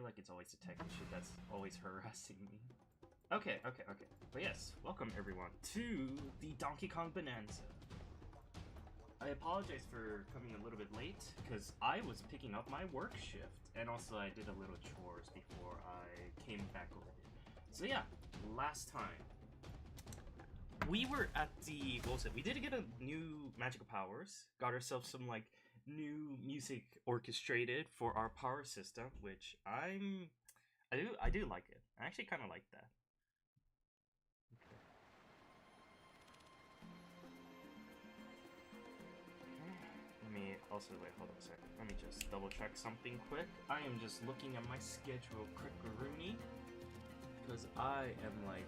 like it's always the tech issue that's always harassing me. Okay. But yes, welcome everyone to the Donkey Kong Bananza. I apologize for coming a little bit late, because I was picking up my work shift, and also I did a little chores before I came back over here. So yeah, last time, we were at the, what was it, we did get a new magical powers, got ourselves some, like, new music orchestrated for our power system, which I do like it. I actually kind of like that. Let me also, wait, hold on a second. Let me just double check something quick. I am just looking at my schedule quick-a-rooney, because I am like,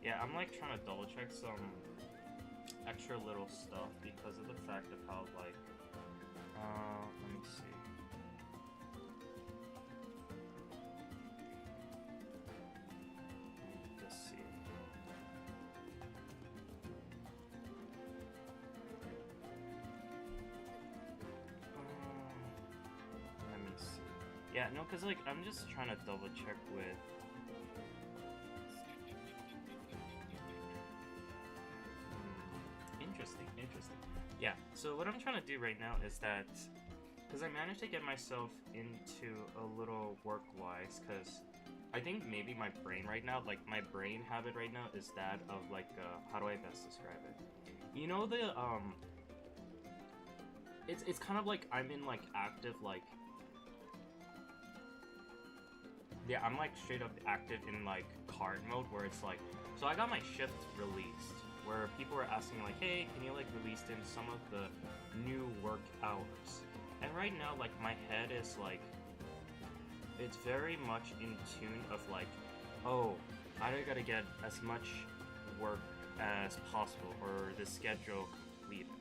yeah, I'm like trying to double check some extra little stuff because of the fact of how like, let me see. Let me just see. Let me see. Yeah, no, cause like I'm just trying to double check with. Interesting. Yeah, so what I'm trying to do right now is that, because I managed to get myself into a little work-wise, because I think maybe my brain right now, like my brain habit right now is that of like, how do I best describe it? You know the, it's kind of like I'm in like active like, yeah, I'm like straight up active in like card mode where it's like, so I got my shift released, where people were asking like, hey, can you like release in some of the new work hours? And right now, like my head is like, it's very much in tune of like, oh, I gotta get as much work as possible or the schedule completed.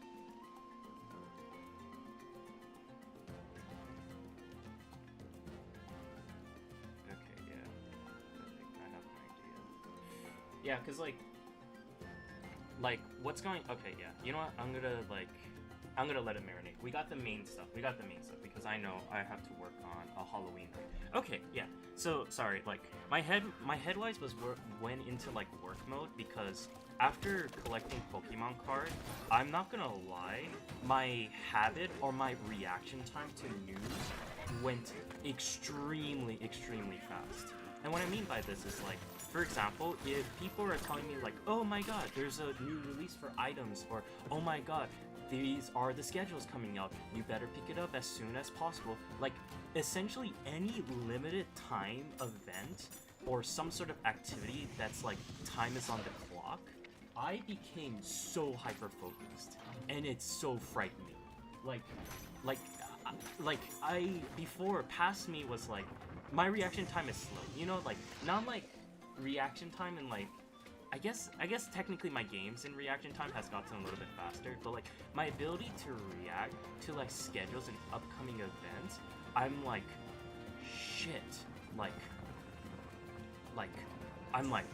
Okay, yeah, I have an idea. Yeah, cause like what's going, okay, yeah, you know what, I'm gonna let it marinate. We got the main stuff because I know I have to work on a Halloween night. Okay, yeah, so sorry, like my headwise went into like work mode because after collecting Pokemon cards, I'm not gonna lie, my habit or my reaction time to news went extremely fast. And what I mean by this is like, for example, if people are telling me like, oh my god, there's a new release for items, or oh my god, these are the schedules coming out, you better pick it up as soon as possible. Like, essentially any limited time event or some sort of activity that's like time is on the clock, I became so hyper-focused, and it's so frightening. Before, past me was like, my reaction time is slow, you know, like, not like reaction time and like, I guess technically my games in reaction time has gotten a little bit faster, but like, my ability to react to like schedules and upcoming events, I'm like, shit, like, I'm like,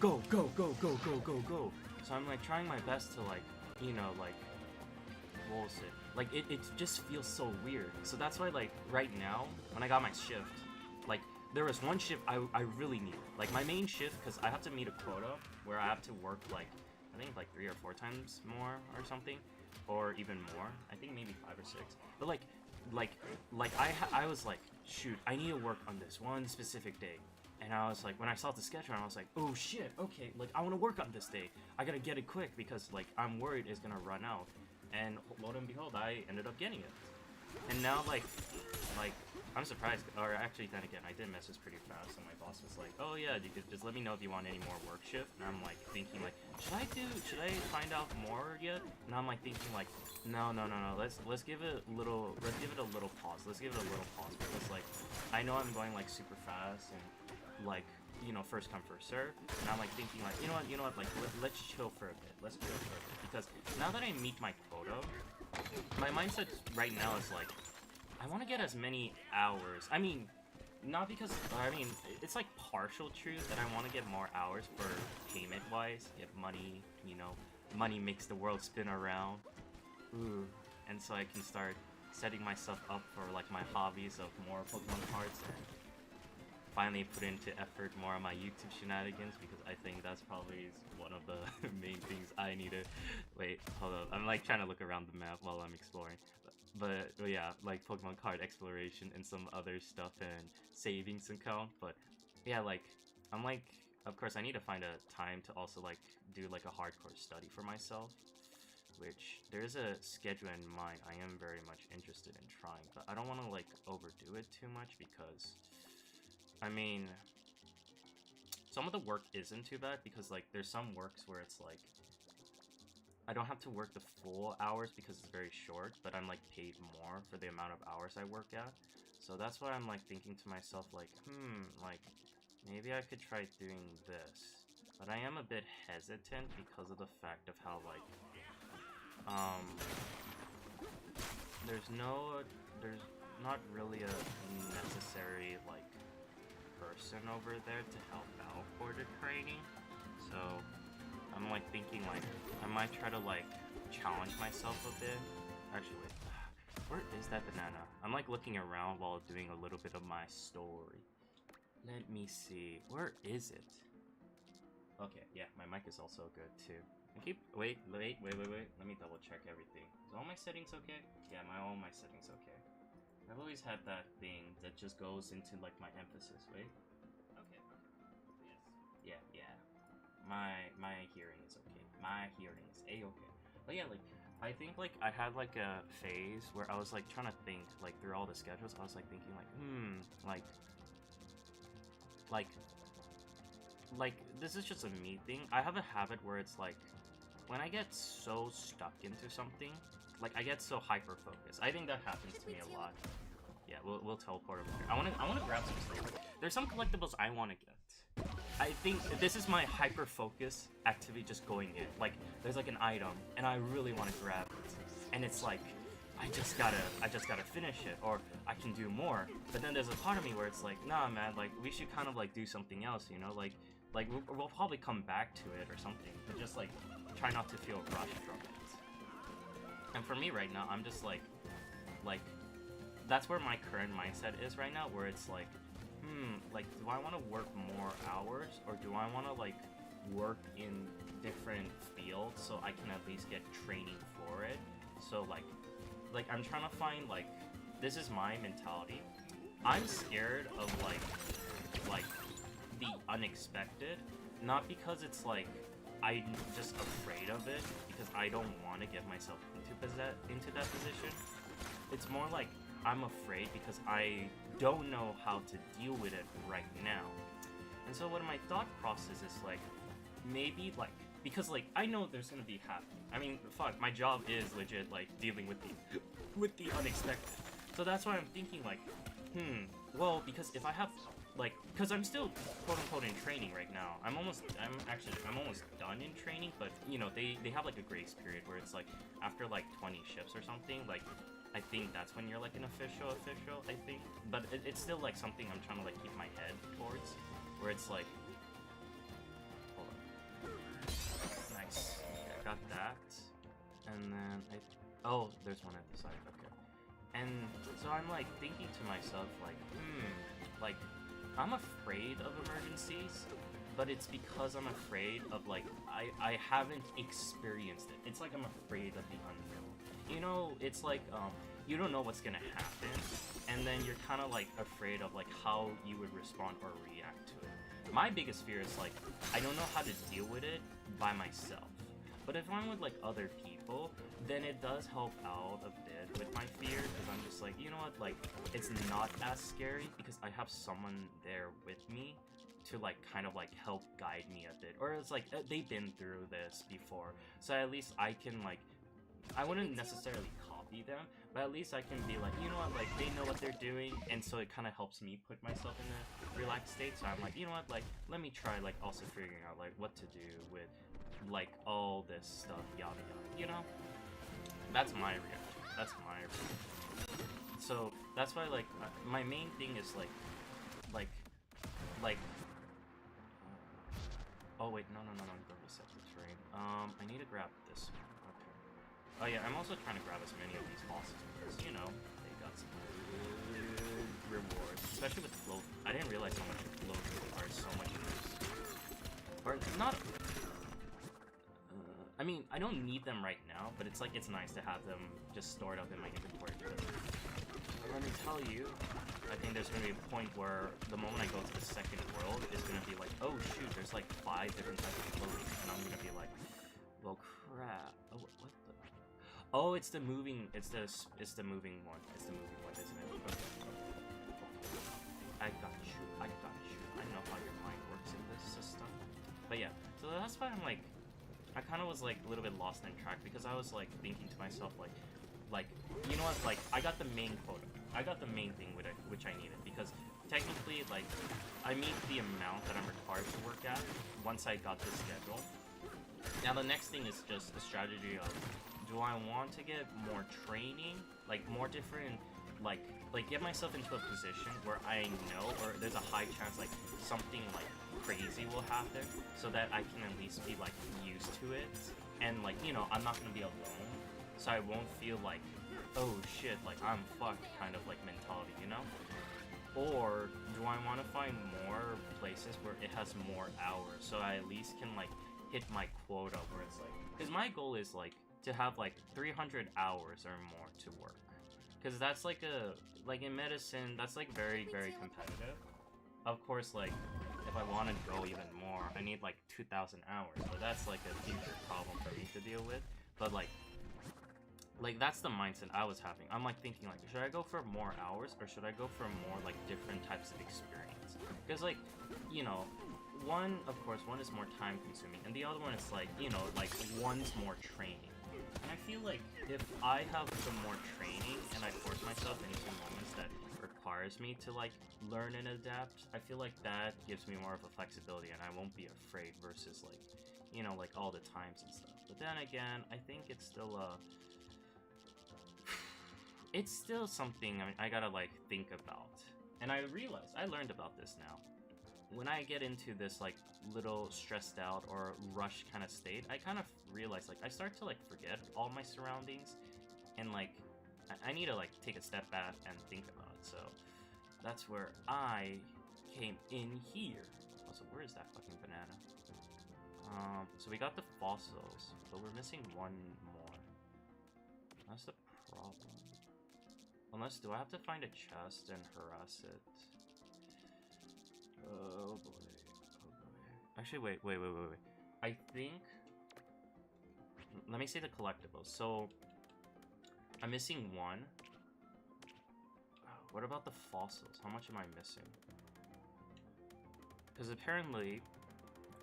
go. So I'm like trying my best to like, you know, like, what was it? Like, it just feels so weird. So that's why like, right now, when I got my shift, like, there was one shift I really needed. Like, my main shift, because I have to meet a quota where I have to work, like, I think, like, 3 or 4 times more or something. Or even more. I think maybe 5 or 6. But, I was like, shoot, I need to work on this one specific day. And I was like, when I saw the schedule, I was like, oh shit, okay, like, I want to work on this day. I gotta get it quick because, like, I'm worried it's gonna run out. And lo and behold, I ended up getting it. And now, like, I'm surprised, or actually, then again, I did message pretty fast, and my boss was like, oh yeah, you could just let me know if you want any more work shift, and I'm like, thinking like, should I find out more yet? And I'm like, thinking like, no, let's give it a little pause, because like, I know I'm going like super fast, and like, you know, first come first serve, and I'm like thinking like, you know what, like let's chill for a bit, because now that I meet my quota, my mindset right now is like, I want to get as many hours. I mean, not because, I mean, it's like partial truth that I want to get more hours for payment wise, get money, you know, money makes the world spin around. Ooh. And so I can start setting myself up for like my hobbies of more Pokemon cards and finally put into effort more on my YouTube shenanigans, because I think that's probably one of the main things I need to... Wait, hold up. I'm like trying to look around the map while I'm exploring. But yeah, like Pokemon card exploration and some other stuff and savings account. But yeah, like, I'm like, of course I need to find a time to also like do like a hardcore study for myself, which there's a schedule in mind I am very much interested in trying, but I don't want to like overdo it too much, because I mean, some of the work isn't too bad, because like there's some works where it's like I don't have to work the full hours because it's very short, but I'm like paid more for the amount of hours I work at. So that's why I'm like thinking to myself like, like maybe I could try doing this. But I am a bit hesitant because of the fact of how like there's not really a necessary like person over there to help out for the training. So I'm like thinking like I might try to like challenge myself a bit. Actually, where is that banana? I'm like looking around while doing a little bit of my story. Let me see. Where is it? Okay, yeah, my mic is also good too. Wait. Let me double check everything. Is all my settings okay? Yeah, all my settings okay. I've always had that thing that just goes into like my emphasis. Wait. Okay. Yes. Yeah. My hearing is okay. My hearing is a-okay. But yeah, like I think like I had like a phase where I was like trying to think like through all the schedules. I was like thinking like like this is just a me thing. I have a habit where it's like when I get so stuck into something, like I get so hyper focused. I think that happens to me a lot. Yeah, we'll teleport over here. I wanna grab some stuff. There's some collectibles I wanna get. I think this is my hyper focus activity just going in. Like there's like an item and I really want to grab it, and it's like I just gotta finish it, or I can do more. But then there's a part of me where it's like, nah, man, like we should kind of like do something else, you know, like we'll probably come back to it or something, but just like try not to feel rushed from it. And for me right now, I'm just like that's where my current mindset is right now, where it's like, like do I want to work more hours, or do I want to like work in different fields so I can at least get training for it? So like I'm trying to find like, this is my mentality. I'm scared of like the unexpected, not because it's like I'm just afraid of it because I don't want to get myself into that position. It's more like I'm afraid because I don't know how to deal with it right now. And so what my thought process is like, maybe like, because like I know there's gonna be happening. I mean, fuck, my job is legit like dealing with the unexpected. So that's why I'm thinking like, well, because if I have like, because I'm still quote unquote in training right now. I'm almost done in training, but you know, they have like a grace period where it's like after like 20 shifts or something, like I think that's when you're like an official, I think. But it's still like something I'm trying to like keep my head towards, where it's like, hold on. Nice. Okay, I got that. And then oh, there's one at the side, okay. And so I'm like thinking to myself like, like I'm afraid of emergencies, but it's because I'm afraid of like, I haven't experienced it. It's like I'm afraid of the unknown. You know, it's like, you don't know what's gonna happen, and then you're kind of like afraid of like how you would respond or react to it. My biggest fear is like, I don't know how to deal with it by myself. But if I'm with like other people, then it does help out a bit with my fear, because I'm just like, you know what, like, it's not as scary because I have someone there with me to like kind of like help guide me a bit, or it's like they've been through this before, so at least I can like, I wouldn't necessarily copy be them, but at least I can be like, you know what, like, they know what they're doing, and so it kind of helps me put myself in a relaxed state, so I'm like, you know what, like, let me try, like, also figuring out, like, what to do with, like, all this stuff, yada yada, you know? That's my reaction. That's my reaction. So, that's why, like, my main thing is, like, oh wait, no, go reset the terrain. I need to grab this one. Okay. Oh yeah, I'm also trying to grab as many of these bosses because, you know, they got some good rewards. Especially with float. I didn't realize how much float are so much use. Or not. I mean, I don't need them right now, but it's like it's nice to have them just stored up in my inventory. Let me tell you, I think there's going to be a point where the moment I go to the second world, it's going to be like, oh shoot, there's like 5 different types of clothing, and I'm going to be like, well crap. Oh, what the? Oh, it's the moving. It's the moving one. It's the moving one, isn't it? Okay. I got you. I know how your mind works in this system. But yeah, so that's why I'm like, I kind of was like a little bit lost in track because I was like thinking to myself like, you know what? Like, I got the main quota. I got the main thing with it, which I needed, because technically, like, I meet the amount that I'm required to work at once I got this schedule. Now, the next thing is just the strategy of, do I want to get more training, like, more different, like get myself into a position where I know, or there's a high chance, like, something, like, crazy will happen, so that I can at least be, like, used to it, and, like, you know, I'm not gonna be alone. So I won't feel like, oh shit, like I'm fucked kind of like mentality, you know? Or do I want to find more places where it has more hours so I at least can like hit my quota where it's like, because my goal is like to have like 300 hours or more to work. Because that's like like in medicine, that's like very, very competitive. Of course, like if I want to go even more, I need like 2,000 hours, but that's like a future problem for me to deal with. But like that's the mindset I was having. I'm like thinking like, should I go for more hours or should I go for more like different types of experience? Because like, you know, one is more time consuming and the other one is like, you know, like one's more training. And I feel like if I have some more training and I force myself into moments that requires me to like learn and adapt, I feel like that gives me more of a flexibility and I won't be afraid versus like, you know, like all the times and stuff. But then again, I think it's still something I gotta like think about. And I learned about this now. When I get into this like little stressed out or rush kind of state, I kind of realize like I start to like forget all my surroundings, and like I need to like take a step back and think about it. So that's where I came in here. Also, where is that fucking banana? So we got the fossils, but we're missing one more. That's the problem. Unless, do I have to find a chest and harass it? Oh boy. Actually, wait. I think... Let me see the collectibles. So, I'm missing one. What about the fossils? How much am I missing? Because apparently...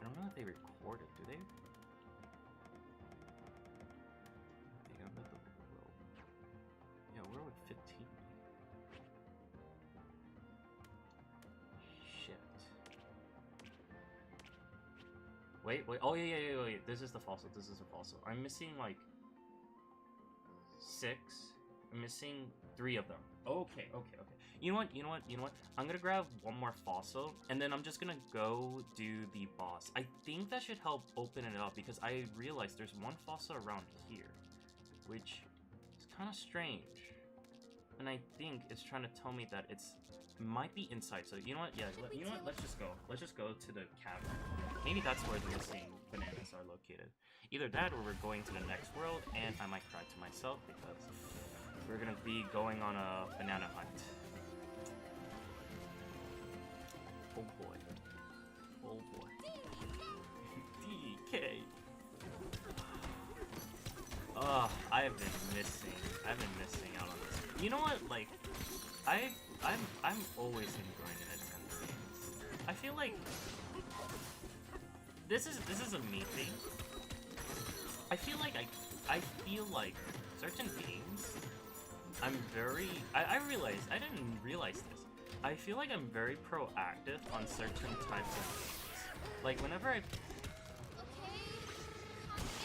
I don't know if they record it, do they? Yeah, where would 15 be? Shit. Wait. Oh, yeah. This is the fossil. I'm missing, like, 6. I'm missing 3 of them. Okay. You know what? I'm gonna grab one more fossil, and then I'm just gonna go do the boss. I think that should help open it up, because I realized there's one fossil around here, which is kind of strange. And I think it's trying to tell me that it might be inside. So you know what? Yeah, you know what? Let's just go. Let's just go to the cavern. Maybe that's where the missing bananas are located. Either that, or we're going to the next world, and I might cry to myself because we're gonna be going on a banana hunt. Oh boy. DK. I've been missing out on this. You know what? Like, I'm always enjoying Nintendo games. I feel like this is a me thing. I feel like certain games I'm very... I realized, I didn't realize this. I feel like I'm very proactive on certain types of games. Like, whenever I...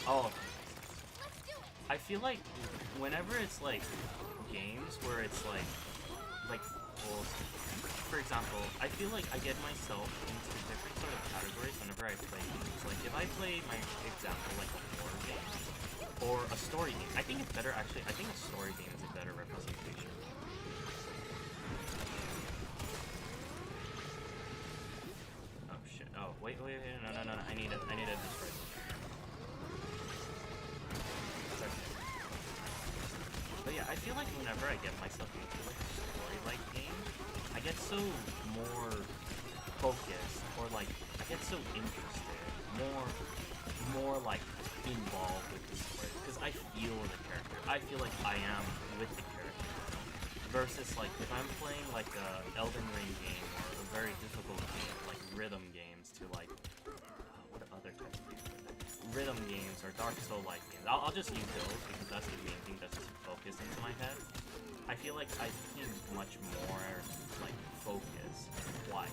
Oh. I feel like whenever it's, like, games where it's, like, well, for example, I feel like I get myself into different sort of categories whenever I play games. Like, if I play, my example, like a horror game, or a story game. I think it's better, actually, I think a story game is a better representation. Oh shit, oh, wait, no, I need to destroy this. But yeah, I feel like whenever I get myself into like a story-like game, I get so more focused, or like, I get so interested, more like involved with the story, because I feel the character. I feel like I am with the character. Versus like, if I'm playing like a Elden Ring game, or a very difficult game, like rhythm games to like, what other types of games are there? Rhythm games or Dark Soul-like games. I'll just use those, because that's the main thing that's just focused into my head. I feel like I became much more like focused and quiet,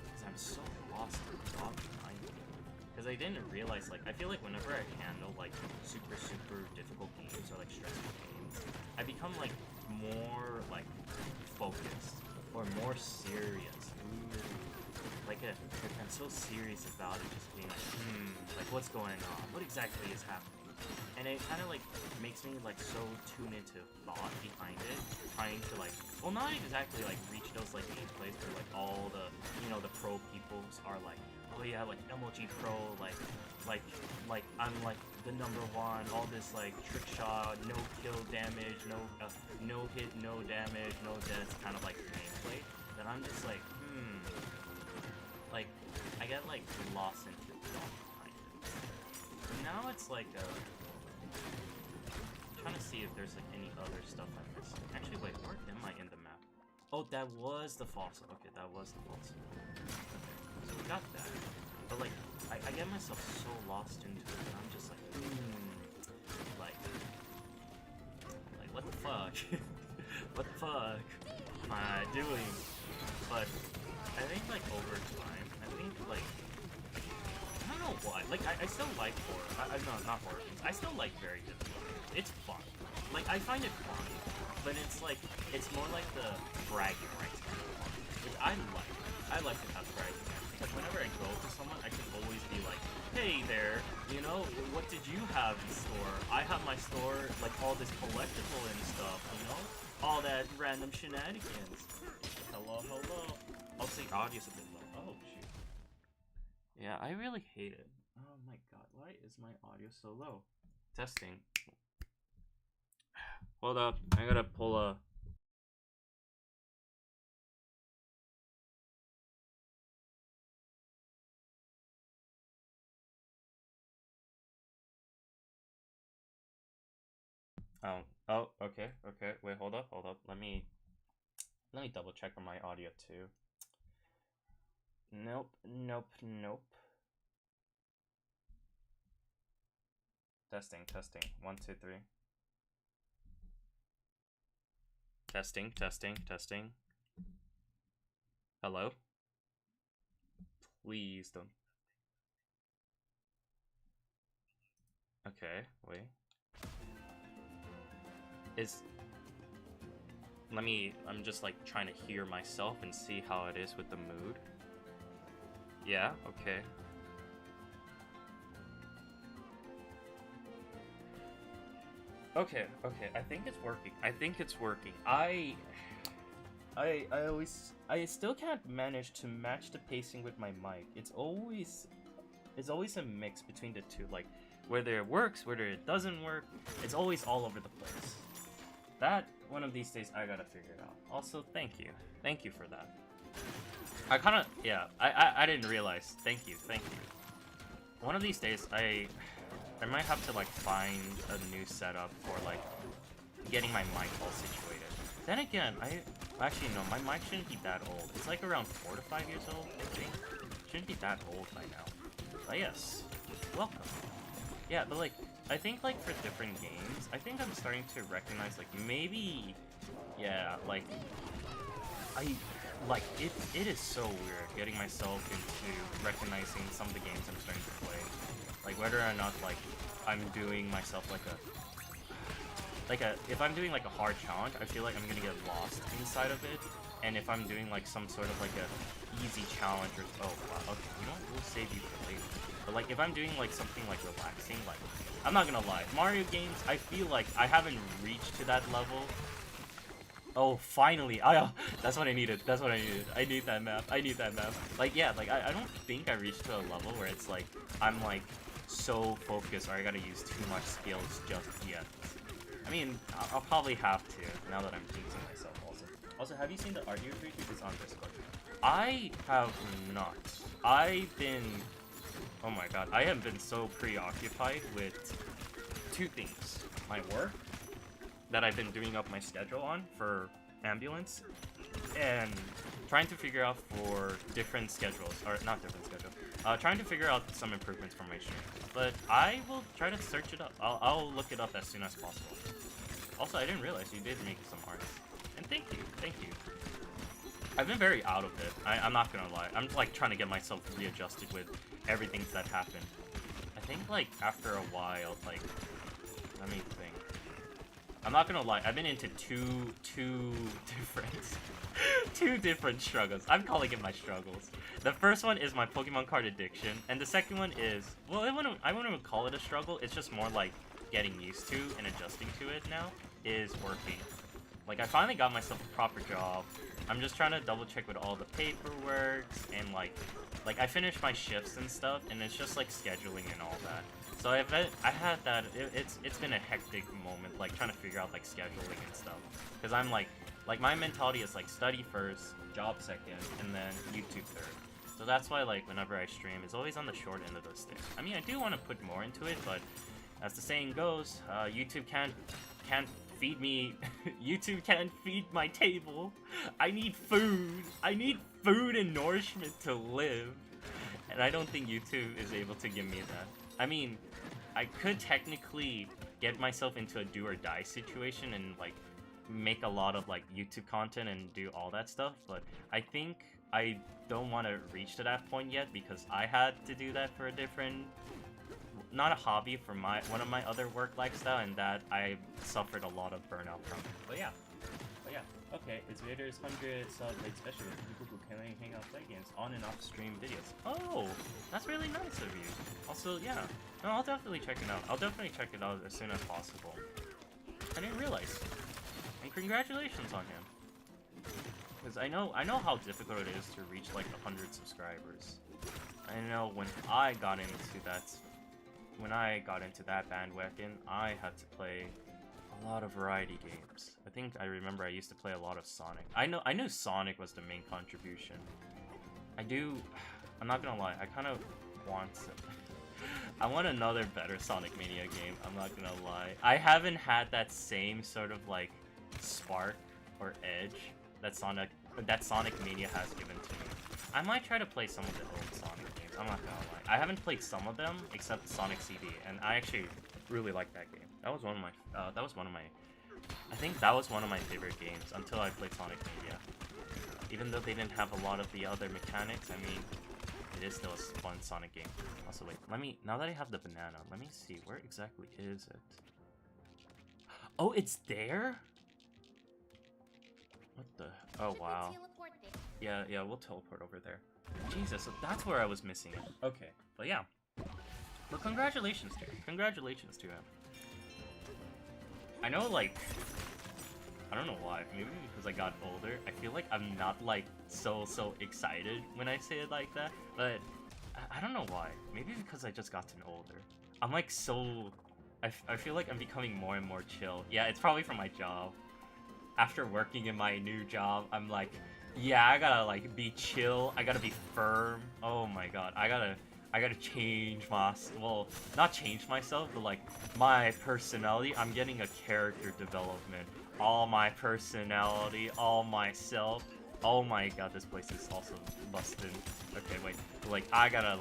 because I'm so lost in the thought behind me. Because I didn't realize, like, I feel like whenever I handle, like, super difficult games or, like, stressful games, I become, like, more, like, focused or more serious. Like, I'm so serious about it, just being like, what's going on? What exactly is happening? And it kind of, like, makes me, like, so tuned into thought behind it, trying to, like, well, not exactly, like, reach those, like, gameplays where, like, all the, you know, the pro peoples are, like, oh yeah, like, MLG Pro, like, I'm, like, the #1, all this, like, trick shot, no kill damage, no hit, no damage, no deaths, kind of, like, gameplay, that I'm just, like, like, I get, like, lost into the thought behind it. And now it's, like, I'm trying to see if there's, like, any other stuff I'm missing. Actually, wait, where am I in the map? Oh, that was the fossil. Okay, that was the fossil. Okay, so we got that. But, like, I get myself so lost into it, and I'm just like, like, what the fuck? What the fuck am I doing? But I think, like, over time, I think, like, I don't know why. Like, I still like horror. No, not horror games. I still like very difficult games. It's fun. Like, I find it fun. But it's, like, it's more like the bragging rights kind of fun. Which I like. I like to have bragging rights. Because whenever I go to someone, I can always be like, hey there, you know, what did you have in store? I have my store, like, all this collectible and stuff, you know? All that random shenanigans. Hello. I'll say audio's a bit low. Oh, shoot. Yeah, I really hate it. Oh my god, why is my audio so low? Testing. Hold up, I gotta pull a... Oh, okay, wait, hold up. Let me double check on my audio too. Nope. Testing. 1, 2, 3. Testing. Hello? Please don't. Okay, wait. I'm just like trying to hear myself and see how it is with the mood. Yeah, okay. Okay, I think it's working. I still can't manage to match the pacing with my mic. It's always a mix between the two, like whether it works, whether it doesn't work. It's always all over the place. That one of these days I gotta figure it out. Also, thank you for that. I didn't realize. Thank you. One of these days I might have to like find a new setup for like getting my mic all situated. Then again, actually no, my mic shouldn't be that old. It's like around 4 to 5 years old, I think. Shouldn't be that old by now. But yes, welcome. Yeah, but like, I think like for different games, I think I'm starting to recognize like maybe, yeah, like it is so weird getting myself into recognizing some of the games I'm starting to play, like whether or not like I'm doing myself like if I'm doing like a hard challenge, I feel like I'm gonna get lost inside of it, and if I'm doing like some sort of like a easy challenge or okay, you know what, we'll save you for later. But like if I'm doing like something like relaxing, like I'm not gonna lie, Mario games, I feel like I haven't reached to that level. Oh, finally! That's what I needed. That's what I needed. I need that map. I need that map. Like, yeah, like I don't think I reached to a level where it's like I'm like so focused or I gotta use too much skills just yet. I mean, I'll probably have to now that I'm teasing myself. Also, have you seen the audio feature? It's on Discord. I have not. I've been. Oh my god, I have been so preoccupied with two things: my work, that I've been doing up my schedule on for ambulance, and trying to figure out for different schedules, or not different schedules, trying to figure out some improvements for my stream. But I will try to search it up. I'll look it up as soon as possible. Also, I didn't realize you did make some arts. And thank you, thank you. I've been very out of it. I'm not gonna lie. I'm like trying to get myself readjusted with everything that happened. I think like after a while, like, let me think. I'm not gonna lie, I've been into two different struggles. I'm calling it my struggles. The first one is my Pokemon card addiction, and the second one is, well, I wouldn't call it a struggle, it's just more like getting used to and adjusting to it now, is working. Like, I finally got myself a proper job. I'm just trying to double check with all the paperwork, and like I finished my shifts and stuff, and it's just like scheduling and all that. So I had that, it's been a hectic moment, like trying to figure out like scheduling and stuff. Because I'm like my mentality is like study first, job second, and then YouTube third. So that's why like whenever I stream, it's always on the short end of the stick. I mean, I do want to put more into it, but as the saying goes, YouTube can't feed me. YouTube can't feed my table. I need food. I need food and nourishment to live. And I don't think YouTube is able to give me that. I mean, I could technically get myself into a do or die situation and like make a lot of like YouTube content and do all that stuff, but I think I don't want to reach to that point yet because I had to do that for a different, not a hobby, for one of my other work lifestyle, and that I suffered a lot of burnout from it. But yeah. Okay, it's Vader's 100 sub like special with people who can hang out, play games on and off stream videos. Oh, that's really nice of you. Also, yeah, no, I'll definitely check it out. I'll definitely check it out as soon as possible. I didn't realize. And congratulations on him. Because I know how difficult it is to reach like 100 subscribers. I know when I got into that bandwagon, I had to play a lot of variety games. I think I remember I used to play a lot of Sonic. I knew Sonic was the main contribution. I'm not gonna lie, I kind of want I want another better Sonic Mania game, I'm not gonna lie. I haven't had that same sort of like spark or edge that Sonic Mania has given to me. I might try to play some of the old Sonic games, I'm not gonna lie. I haven't played some of them except Sonic CD, and I actually really like that game. I think that was one of my favorite games until I played Sonic Mania. Even though they didn't have a lot of the other mechanics, I mean, it is still a fun Sonic game. Also, wait, now that I have the banana, let me see, where exactly is it? Oh, it's there? What the? Oh, wow. Yeah, we'll teleport over there. Jesus, so that's where I was missing it. Okay, but yeah. But congratulations to him. Congratulations to him. I know, like, I don't know why. Maybe because I got older. I feel like I'm not, like, so excited when I say it like that. But I don't know why. Maybe because I just gotten older. I'm, like, so... I feel like I'm becoming more and more chill. Yeah, it's probably from my job. After working in my new job, I'm like, yeah, I gotta, like, be chill. I gotta be firm. Oh my god. I gotta change well, not change myself, but like my personality. I'm getting a character development. All my personality, all myself. Oh my god, this place is also busted. Okay, wait. Like, I gotta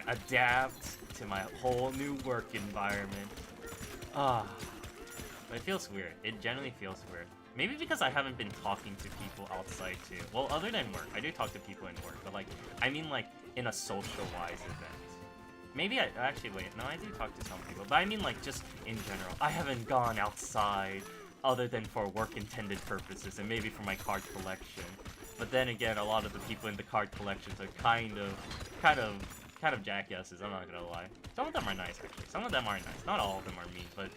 adapt to my whole new work environment. It feels weird. It generally feels weird. Maybe because I haven't been talking to people outside too. Well, other than work. I do talk to people in work, but like, I mean like, in a social-wise event. Maybe actually, wait, no, I do talk to some people, but I mean like, just in general. I haven't gone outside other than for work-intended purposes, and maybe for my card collection. But then again, a lot of the people in the card collections are kind of jackasses, I'm not gonna lie. Some of them are nice, actually. Some of them are nice. Not all of them are mean, but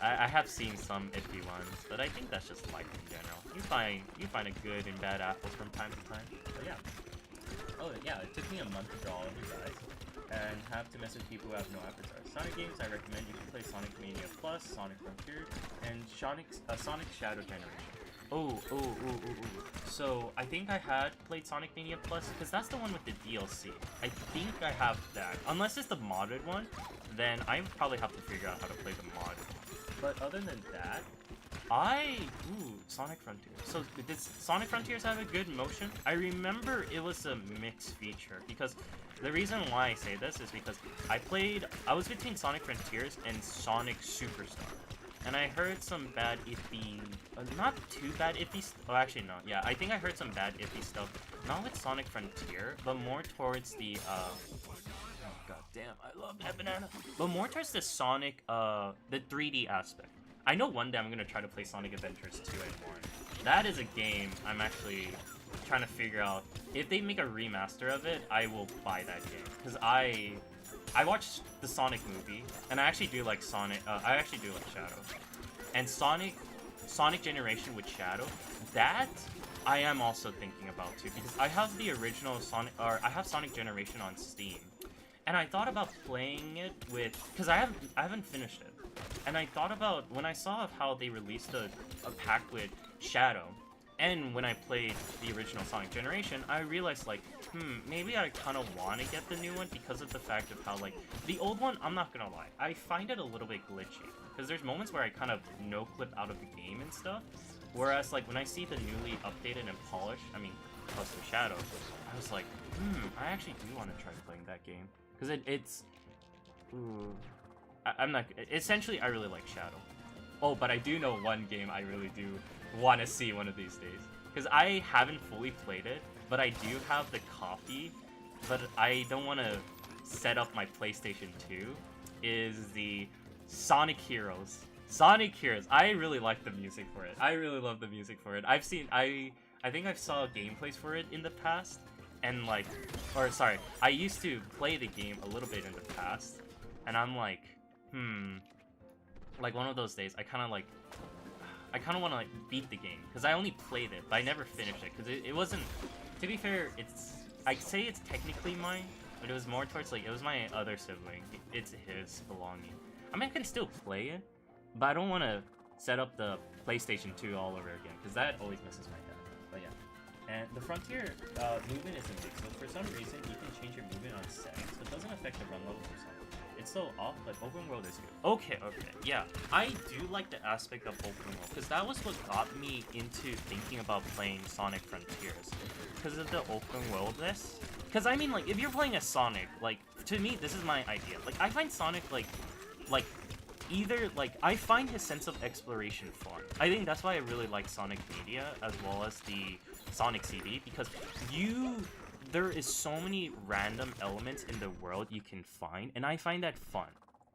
I have seen some iffy ones, but I think that's just life in general. You find a good and bad apples from time to time. But yeah. Oh yeah, it took me a month to draw all of you guys, and have to message people who have no avatars. Sonic games, I recommend you can play Sonic Mania Plus, Sonic Frontier, and Sonic Shadow Generation. Oh. So, I think I had played Sonic Mania Plus, because that's the one with the DLC. I think I have that. Unless it's the modded one, then I probably have to figure out how to play the modded one. But other than that, Sonic Frontier. So, did Sonic Frontiers have a good motion? I remember it was a mixed feature, because the reason why I say this is because I was between Sonic Frontiers and Sonic Superstar. And I heard some bad iffy, not too bad iffy, oh actually no, yeah, I think I heard some bad iffy stuff, not with Sonic Frontier, but more towards the, oh god damn, I love that banana, but more towards the Sonic, the 3D aspect. I know one day I'm gonna try to play Sonic Adventures 2 and more. That is a game I'm actually trying to figure out. If they make a remaster of it, I will buy that game, because I watched the Sonic movie, and I actually do like Sonic, I actually do like Shadow. And Sonic Generation with Shadow, that I am also thinking about too, because I have the original Sonic, or I have Sonic Generation on Steam. And I thought about playing it with, because I haven't finished it. And I thought about, when I saw how they released a pack with Shadow, and when I played the original Sonic Generation, I realized, like, maybe I kind of want to get the new one because of the fact of how, like, the old one, I'm not gonna lie, I find it a little bit glitchy. Because there's moments where I kind of no-clip out of the game and stuff. Whereas, like, when I see the newly updated and polished, I mean, plus the Shadow, I was like, I actually do want to try playing that game. Because it's... I'm not... Essentially, I really like Shadow. Oh, but I do know one game I really do want to see one of these days. Because I haven't fully played it, but I do have the copy, but I don't want to set up my PlayStation 2, is the Sonic Heroes. Sonic Heroes. I really like the music for it. I really love the music for it. I've seen... I think I saw gameplays for it in the past, and like... Or, sorry, I used to play the game a little bit in the past, and I'm like, like one of those days, I kind of want to like beat the game, because I only played it, but I never finished it, because it wasn't, to be fair, I say it's technically mine, but it was more towards, like, it was my other sibling, it's his belonging. I mean, I can still play it, but I don't want to set up the PlayStation 2 all over again, because that always messes my head, but yeah. And the Frontier movement is a mix, so for some reason, you can change your movement on settings, so it doesn't affect the run levels or something. It's still off, but open world is good. Okay, yeah. I do like the aspect of open world, because that was what got me into thinking about playing Sonic Frontiers. Because of the open worldness. Because, I mean, like, if you're playing a Sonic, like, to me, this is my idea. Like, I find Sonic, like, either, like, I find his sense of exploration fun. I think that's why I really like Sonic Media, as well as the Sonic CD, because there is so many random elements in the world you can find, and I find that fun.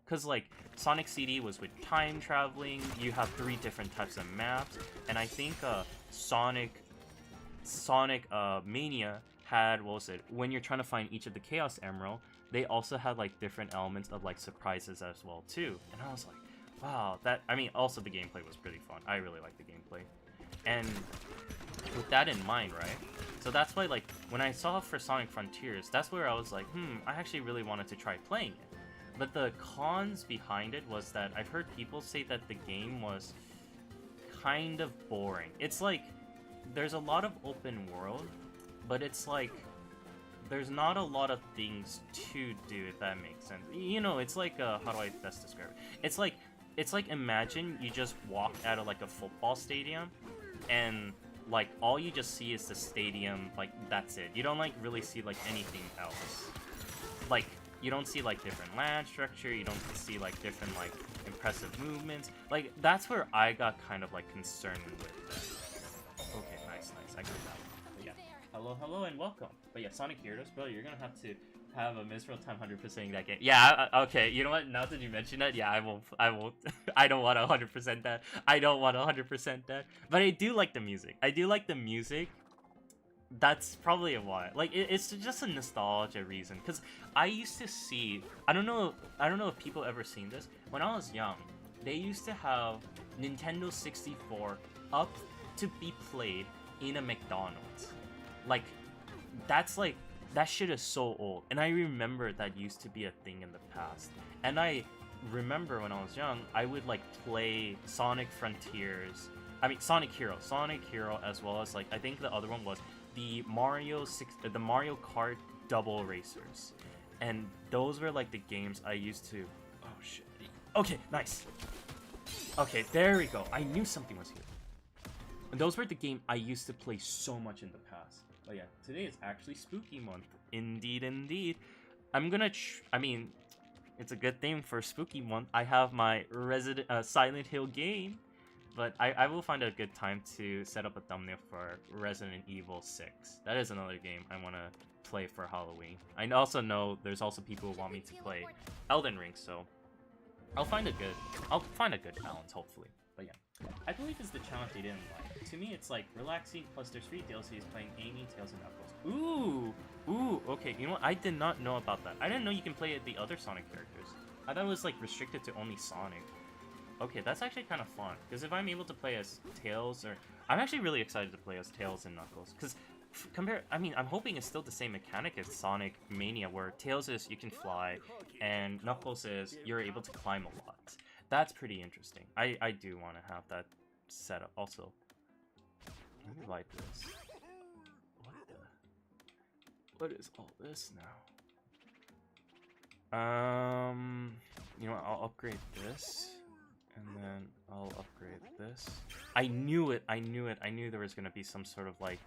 Because, like, Sonic CD was with time traveling, you have 3 different types of maps, and I think Sonic Mania had, what was it, when you're trying to find each of the Chaos Emerald, they also had, like, different elements of, like, surprises as well, too. And I was like, wow, I mean, also the gameplay was pretty fun. I really like the gameplay. And with that in mind, right? So that's why, like, when I saw for Sonic Frontiers, that's where I was like, I actually really wanted to try playing it. But the cons behind it was that I've heard people say that the game was kind of boring. It's like, there's a lot of open world, but it's like, there's not a lot of things to do, if that makes sense. You know, it's like, how do I best describe it? It's like imagine you just walk out of, like, a football stadium, and like all you just see is the stadium, like that's it. You don't like really see like anything else. Like you don't see like different land structure, you don't see like different like impressive movements. Like that's where I got kind of like concerned with that. Okay, nice, I got that one. But yeah, hello and welcome. But yeah, Sonic Heroes, bro, you're gonna have to have a miserable time 100%ing that game. Yeah, okay, you know what? Now that you mention that, yeah, I won't. I don't want to 100% that. I don't want to 100% that. But I do like the music. That's probably why. Like, it's just a nostalgia reason. Because I used to see... I don't know if people ever seen this. When I was young, they used to have Nintendo 64 up to be played in a McDonald's. Like, that's like... That shit is so old, and I remember that used to be a thing in the past. And I remember when I was young, I would like play Sonic Sonic Hero, as well as like I think the other one was the Mario Kart Double Racers, and those were like the games I used to. Oh shit. Okay, nice. Okay, there we go. I knew something was here. And those were the game I used to play so much in the past. But yeah, today is actually spooky month. Indeed. I'm gonna it's a good thing for spooky month. I have my Silent Hill game, but I will find a good time to set up a thumbnail for Resident Evil 6. That is another game I want to play for Halloween. I also know there's also people who want me to play Elden Ring, so I'll find a good balance, hopefully. But yeah, I believe it's the challenge they didn't like. To me, it's like relaxing, plus there's free DLCs playing Amy, Tails, and Knuckles. Ooh, okay, you know what? I did not know about that. I didn't know you can play the other Sonic characters. I thought it was like restricted to only Sonic. Okay, that's actually kind of fun, because if I'm able to play as Tails, I'm actually really excited to play as Tails and Knuckles, because I'm hoping it's still the same mechanic as Sonic Mania, where Tails is you can fly, and Knuckles is you're able to climb a lot. That's pretty interesting. I do want to have that set up also. Let me like this. What is all this now? You know what, I'll upgrade this. And then I'll upgrade this. I knew there was gonna be some sort of like...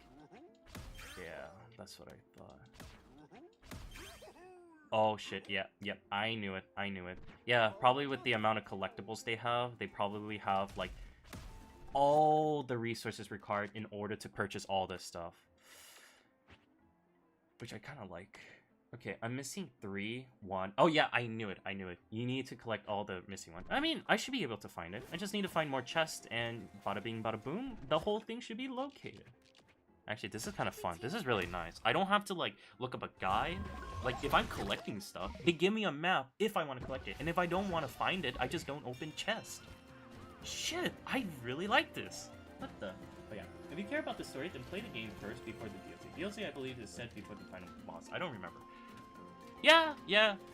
Yeah, that's what I thought. Oh shit, yep, I knew it. Yeah, probably with the amount of collectibles they have, they probably have like all the resources required in order to purchase all this stuff. Which I kind of like. Okay, I'm missing 3, 1. Oh yeah, I knew it. You need to collect all the missing ones. I mean, I should be able to find it. I just need to find more chests, and bada bing, bada boom, the whole thing should be located. Actually, this is kind of fun. This is really nice. I don't have to, like, look up a guide. Like, if I'm collecting stuff, they give me a map if I want to collect it. And if I don't want to find it, I just don't open chests. Shit, I really like this. What the? But yeah, if you care about the story, then play the game first before the DLC. DLC, I believe, is set before the final boss. I don't remember. Yeah.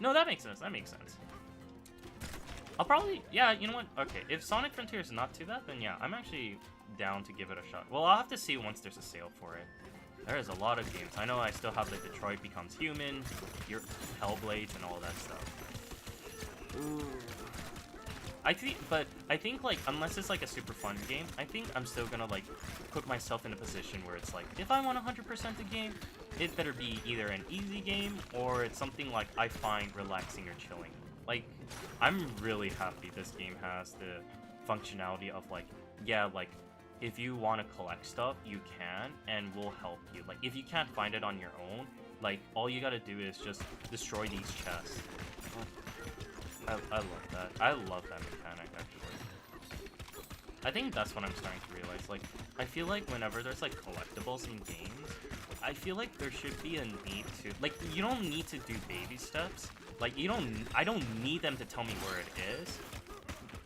No, that makes sense. I'll probably... Yeah, you know what? Okay, if Sonic Frontier is not too bad, then yeah, I'm actually down to give it a shot. Well, I'll have to see once there's a sale for it. There is a lot of games. I know I still have the Detroit Becomes Human, your Hellblades, and all that stuff. Ooh. I think like, unless it's like a super fun game, I think I'm still gonna like put myself in a position where it's like, if I want 100% the game, it better be either an easy game or it's something like I find relaxing or chilling. Like, I'm really happy this game has the functionality of like, yeah, like, if you want to collect stuff, you can, and we'll help you. Like, if you can't find it on your own, like, all you gotta do is just destroy these chests. I love that. I love that mechanic, actually. I think that's what I'm starting to realize. Like, I feel like whenever there's, like, collectibles in games, I feel like there should be a need to... Like, you don't need to do baby steps. Like, I don't need them to tell me where it is.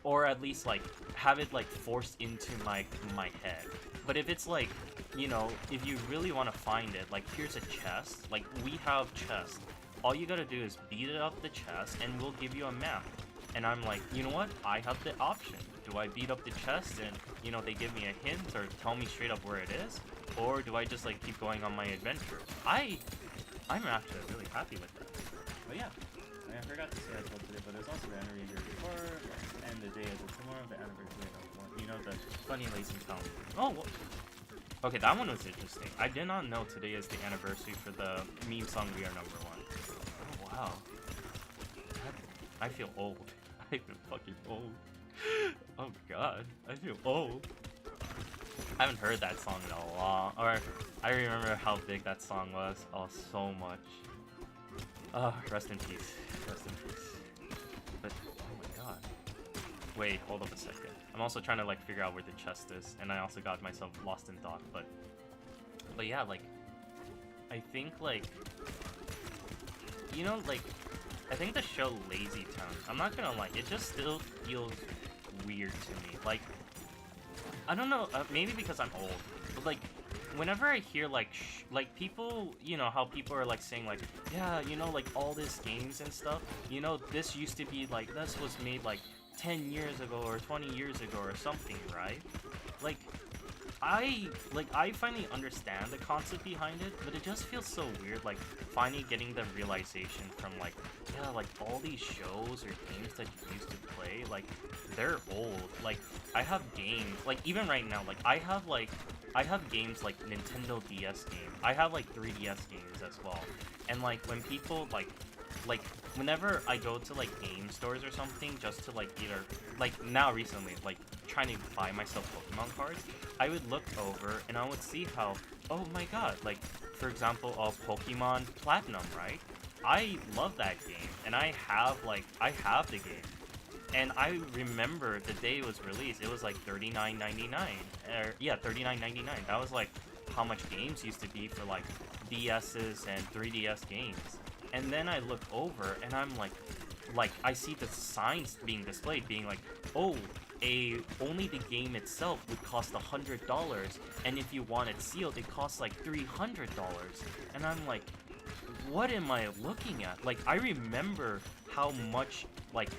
Or at least, like, have it, like, forced into, like, my head. But if it's, like, you know, if you really want to find it, like, here's a chest. Like, we have chests. All you gotta do is beat it up the chest, and we'll give you a map. And I'm like, you know what? I have the option. Do I beat up the chest and, you know, they give me a hint or tell me straight up where it is? Or do I just, like, keep going on my adventure? I'm actually really happy with that. But yeah. I forgot to say as well today, but there's also the anniversary before, and the day of the tomorrow, the anniversary of one. You know, the funny lazy sound. Oh, what? Okay, that one was interesting. I did not know today is the anniversary for the meme song We Are #1. Oh, wow. I feel old. I feel fucking old. Oh god, I feel old. I haven't heard that song in a long, or I remember how big that song was. Oh, so much. Oh, rest in peace. Rest in peace. But, oh my god. Wait, hold up a second. I'm also trying to like figure out where the chest is, and I also got myself lost in thought, but yeah, like, I think like, you know, like, I think the show Lazy Town, I'm not gonna lie, it just still feels weird to me. Like, I don't know, maybe because I'm old, but like, whenever I hear like people, you know, how people are like saying like, yeah, you know, like all these games and stuff, you know, this used to be like, this was made like 10 years ago or 20 years ago or something, right? Like, I finally understand the concept behind it, but it just feels so weird, like, finally getting the realization from, like, yeah, like, all these shows or games that you used to play, like, they're old. Like, I have games, like, even right now, like, I have games like Nintendo DS games. I have, like, 3DS games as well. And, like, when people, like, whenever I go to, like, game stores or something, just to, like, either, like, now recently, like, trying to buy myself Pokemon cards, I would look over and I would see how, oh my god, like, for example, Pokemon Platinum, right? I love that game, and I have the game. And I remember the day it was released, it was like $39.99. Yeah, $39.99. That was, like, how much games used to be for, like, DS's and 3DS games. And then I look over and I'm like, I see the signs being displayed being like, oh, only the game itself would cost $100, and if you want it sealed, it costs like $300. And I'm like, what am I looking at? Like, I remember how much, like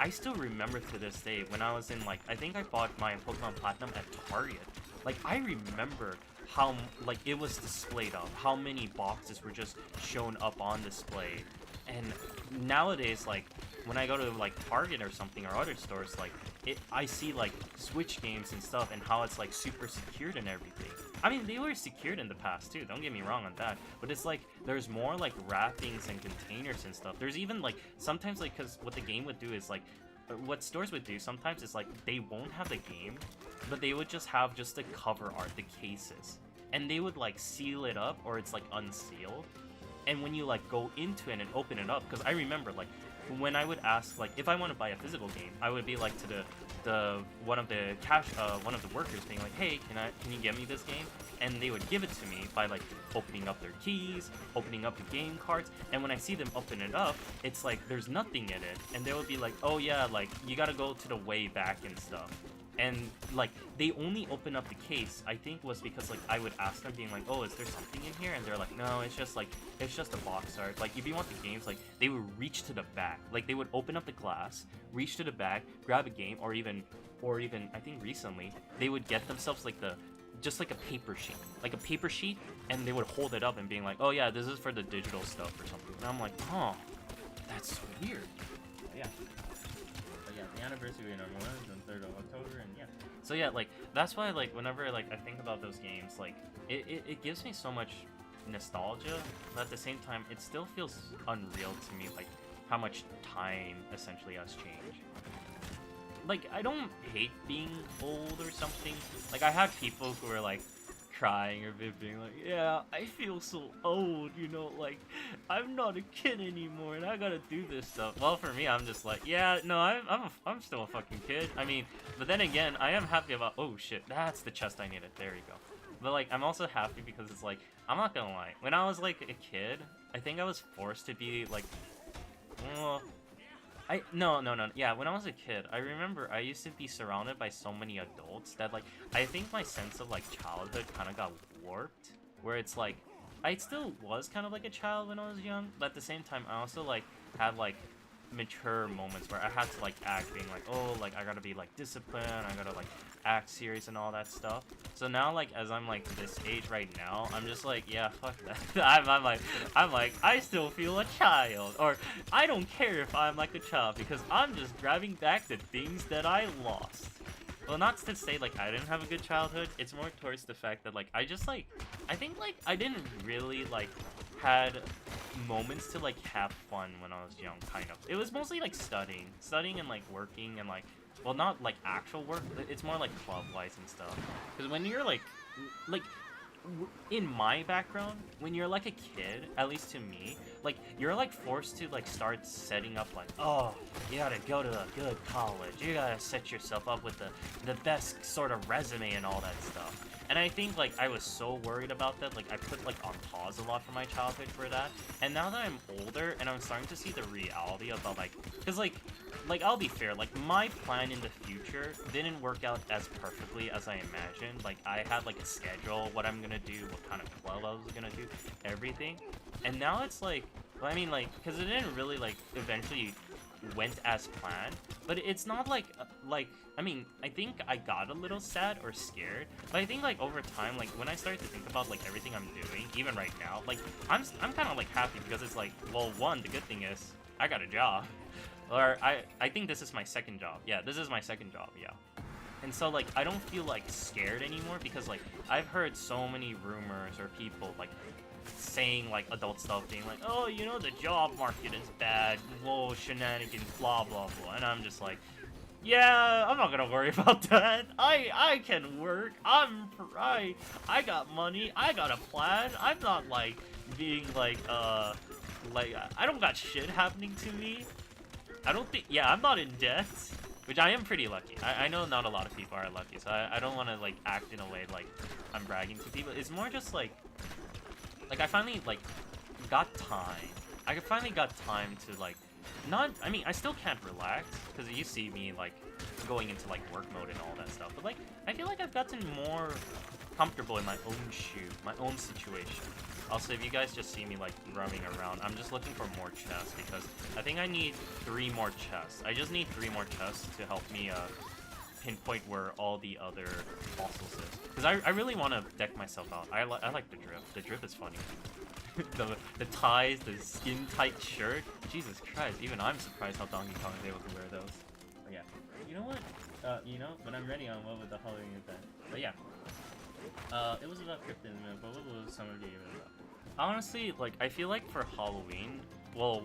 I still remember to this day when I was in, like, I think I bought my Pokemon Platinum at Target. Like, I remember how, like, it was displayed up, how many boxes were just shown up on display. And nowadays, like, when I go to, like, Target or something or other stores, like, I see, like, Switch games and stuff and how it's, like, super secured and everything. I mean, they were secured in the past, too, don't get me wrong on that, but it's, like, there's more, like, wrappings and containers and stuff. There's even, like, sometimes, like, because what the game would do is, like, what stores would do sometimes is, like, they won't have the game, but they would just have just the cover art, the cases. And they would, like, seal it up, or it's, like, unsealed. And when you, like, go into it and open it up, because I remember, like, when I would ask, like, if I want to buy a physical game, I would be, like, to one of the workers being like, hey, can you get me this game? And they would give it to me by, like, opening up their keys, opening up the game cards, and when I see them open it up, it's like, there's nothing in it, and they would be like, oh yeah, like, you gotta go to the way back and stuff. And, like, they only open up the case, I think, was because, like, I would ask them, being like, oh, is there something in here? And they're like, no, it's just, like, it's just a box art. Like, if you want the games, like, they would reach to the back. Like, they would open up the glass, reach to the back, grab a game, or even, I think recently, they would get themselves, like, just like a paper sheet. Like, a paper sheet, and they would hold it up and being like, oh, yeah, this is for the digital stuff or something. And I'm like, huh, that's weird. But yeah. The anniversary was on 3rd of October, and yeah. So yeah, like, that's why, like, whenever, like, I think about those games, like, it gives me so much nostalgia, but at the same time, it still feels unreal to me, like, how much time essentially has changed. Like, I don't hate being old or something. Like, I have people who are, like, crying or being like, yeah, I feel so old, you know, like, I'm not a kid anymore and I gotta do this stuff. Well, for me, I'm just like, yeah, no, I'm still a fucking kid. I mean, but then again, I am happy about, oh shit, that's the chest I needed, there you go. But, like, I'm also happy because it's like, I'm not gonna lie, when I was, like, a kid, I think I was forced to be, like, no, yeah, when I was a kid, I remember I used to be surrounded by so many adults that, like, I think my sense of, like, childhood kind of got warped, where it's like, I still was kind of like a child when I was young, but at the same time, I also, like, had, like, mature moments where I had to, like, act, being like, oh, like, I gotta be, like, disciplined, I gotta, like, act serious and all that stuff. So now, like, as I'm, like, this age right now, I'm just like, yeah, fuck that. I'm like, I still feel a child, or I don't care if I'm like a child, because I'm just grabbing back the things that I lost. well, not to say like I didn't have a good childhood. It's more towards the fact that like I just like I think like I didn't really like had moments to like have fun when I was young. Kind of. It was mostly like studying and like working and like well not like actual work. It's more like club wise and stuff. Because when you're like in my background, when you're like a kid, at least to me, like you're like forced to like start setting up like, oh, you gotta go to a good college, you gotta set yourself up with the best sort of resume and all that stuff. And I think like I was so worried about that, like I put like on pause a lot for my childhood for that. And now that I'm older and I'm starting to see the reality about like, cause like I'll be fair, like my plan in the future didn't work out as perfectly as I imagined. Like I had like a schedule, what I'm gonna do, what kind of club I was gonna do, everything. And now it's like, well, I mean like, cause it didn't really like eventually went as planned, but it's not like I mean I think I got a little sad or scared, but I think like over time, like when I started to think about like everything I'm doing, even right now, like I'm kind of like happy because it's like, well, one, the good thing is I got a job, or I think this is my second job. Yeah, this is my second job. Yeah. And so like I don't feel like scared anymore because like I've heard so many rumors or people like saying like adult stuff, being like, oh, you know, the job market is bad, whoa, shenanigans, blah blah blah. And I'm just like, yeah, I'm not gonna worry about that. I can work. I got money. I got a plan. I'm not like being like I don't got shit happening to me. I don't think. Yeah, I'm not in debt, which I am pretty lucky. I know not a lot of people are lucky, so I don't want to like act in a way like I'm bragging to people. It's more just like I finally like got time. I finally got time to like not. I mean, I still can't relax because you see me like going into like work mode and all that stuff. But like I feel like I've gotten more comfortable in my own shoe, my own situation. Also, if you guys just see me like roaming around, I'm just looking for more chests because I think I need 3 more chests. I just need 3 more chests to help me pinpoint where all the other fossils is. Because I really want to deck myself out. I like the drip. The drip is funny. the ties, the skin tight shirt. Jesus Christ, even I'm surprised how Donkey Kong is able to wear those. But yeah, you know what? You know, when I'm ready on what with the Halloween event. But yeah, it was about Krypton, but what was some of the event about? Honestly, like I feel like for Halloween, well,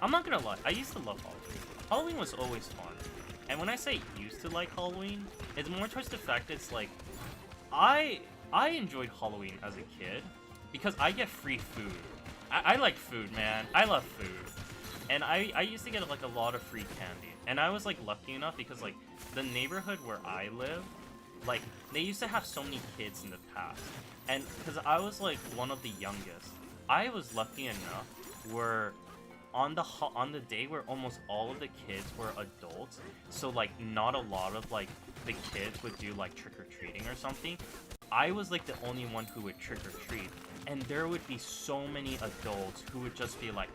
I'm not gonna lie, I used to love Halloween. Halloween was always fun. And when I say used to like Halloween, it's more towards the fact that it's like, I enjoyed Halloween as a kid because I get free food. I like food, man. I love food. And I used to get like a lot of free candy. And I was like lucky enough because like the neighborhood where I live, like they used to have so many kids in the past. And because I was like one of the youngest, I was lucky enough where on the day where almost all of the kids were adults, so like not a lot of like the kids would do like trick-or-treating or something, I was like the only one who would trick-or-treat, and there would be so many adults who would just be like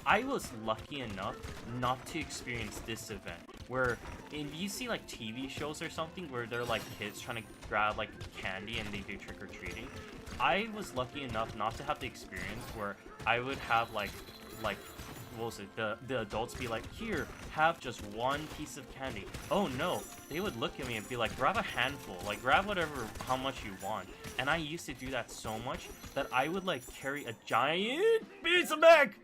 I was lucky enough not to experience this event where if you see like TV shows or something where they're like kids trying to grab like candy and they do trick-or-treating, I was lucky enough not to have the experience where I would have like what was it, the adults be like, here, have just one piece of candy. Oh no, they would look at me and be like, grab a handful, like grab whatever, how much you want. And I used to do that so much that I would like carry a giant piece of bag.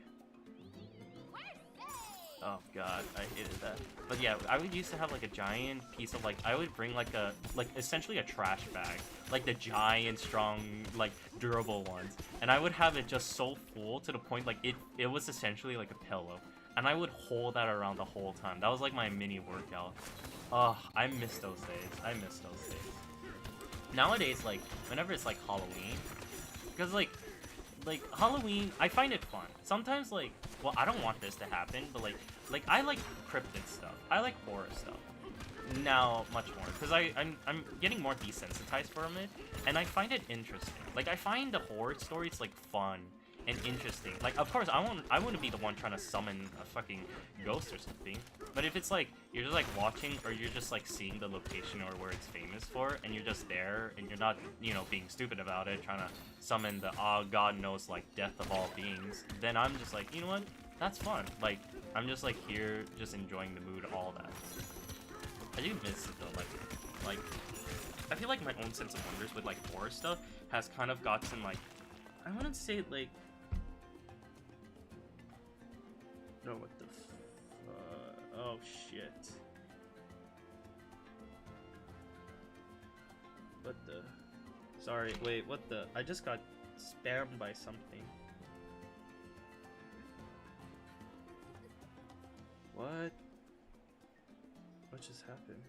Oh god, I hated that. But yeah, I would used to have like a giant piece of like, I would bring like essentially a trash bag, like the giant strong like durable ones, and I would have it just so full to the point like it was essentially like a pillow, and I would hold that around the whole time. That was like my mini workout. Oh, I miss those days. I miss those days. Nowadays, like whenever it's like Halloween, because like Halloween, I find it fun. Sometimes like, well, I don't want this to happen, but like I like cryptid stuff. I like horror stuff. Now, much more, because I'm getting more desensitized from it, and I find it interesting. Like, I find the horror stories like fun and interesting. Like, of course, I wouldn't be the one trying to summon a fucking ghost or something. But if it's like you're just like watching, or you're just like seeing the location or where it's famous for, and you're just there, and you're not, you know, being stupid about it, trying to summon the God knows like death of all beings, then I'm just like, you know what? That's fun. Like, I'm just like here, just enjoying the mood, all that. I do miss it though, like, I feel like my own sense of wonders with like horror stuff has kind of gotten like, I wouldn't say like, no, what the oh shit. What the, sorry, wait, what the, I just got spammed by something. What? What just happened?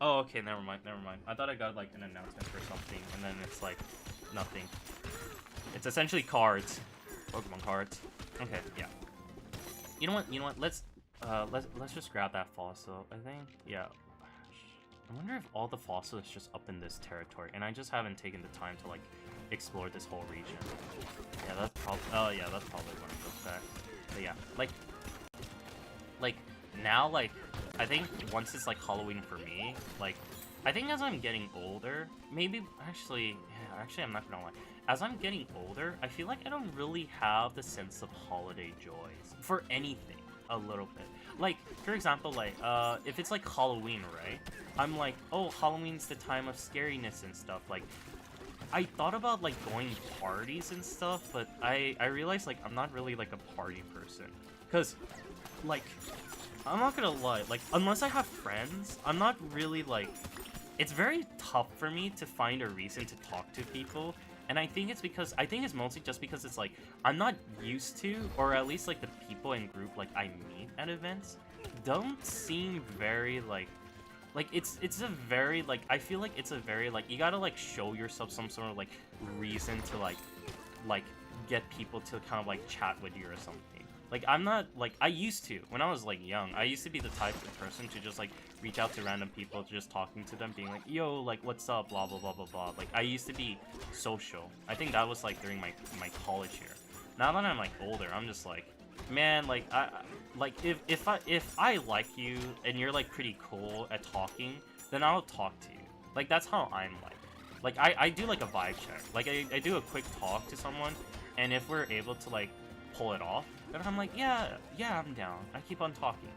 Oh, okay, never mind. I thought I got like an announcement for something, and then it's like nothing. It's essentially cards, Pokemon cards. Okay, yeah. You know what? Let's just grab that fossil. I think, yeah. I wonder if all the fossil is just up in this territory, and I just haven't taken the time to like explore this whole region. Yeah, that's probably. Oh yeah, that's probably one of those. But yeah, like now, like I think once it's like Halloween for me, like I think as I'm getting older, maybe actually I'm not gonna lie. As I'm getting older, I feel like I don't really have the sense of holiday joys for anything. A little bit. Like, for example, like, if it's like Halloween, right? I'm like, oh, Halloween's the time of scariness and stuff. Like, I thought about like going to parties and stuff, but I realized like I'm not really like a party person. Cause, like, I'm not gonna lie, like, unless I have friends, I'm not really like, it's very tough for me to find a reason to talk to people. And I think it's mostly just because it's like, I'm not used to, or at least like the people in group like I meet at events, don't seem very like it's a very like, I feel like it's a very like, you gotta like show yourself some sort of like reason to like get people to kind of like chat with you or something. Like, I'm not, like, I used to, when I was, like, young, I used to be the type of person to just, like, reach out to random people, just talking to them, being like, yo, like, what's up, blah, blah, blah, blah, blah. Like, I used to be social. I think that was, like, during my college year. Now that I'm, like, older, I'm just like, man, like, if I like you, and you're, like, pretty cool at talking, then I'll talk to you. Like, that's how I'm like. Like, I do, like, a vibe check. Like, I do a quick talk to someone, and if we're able to, like, pull it off, then I'm like, yeah, I'm down. I keep on talking.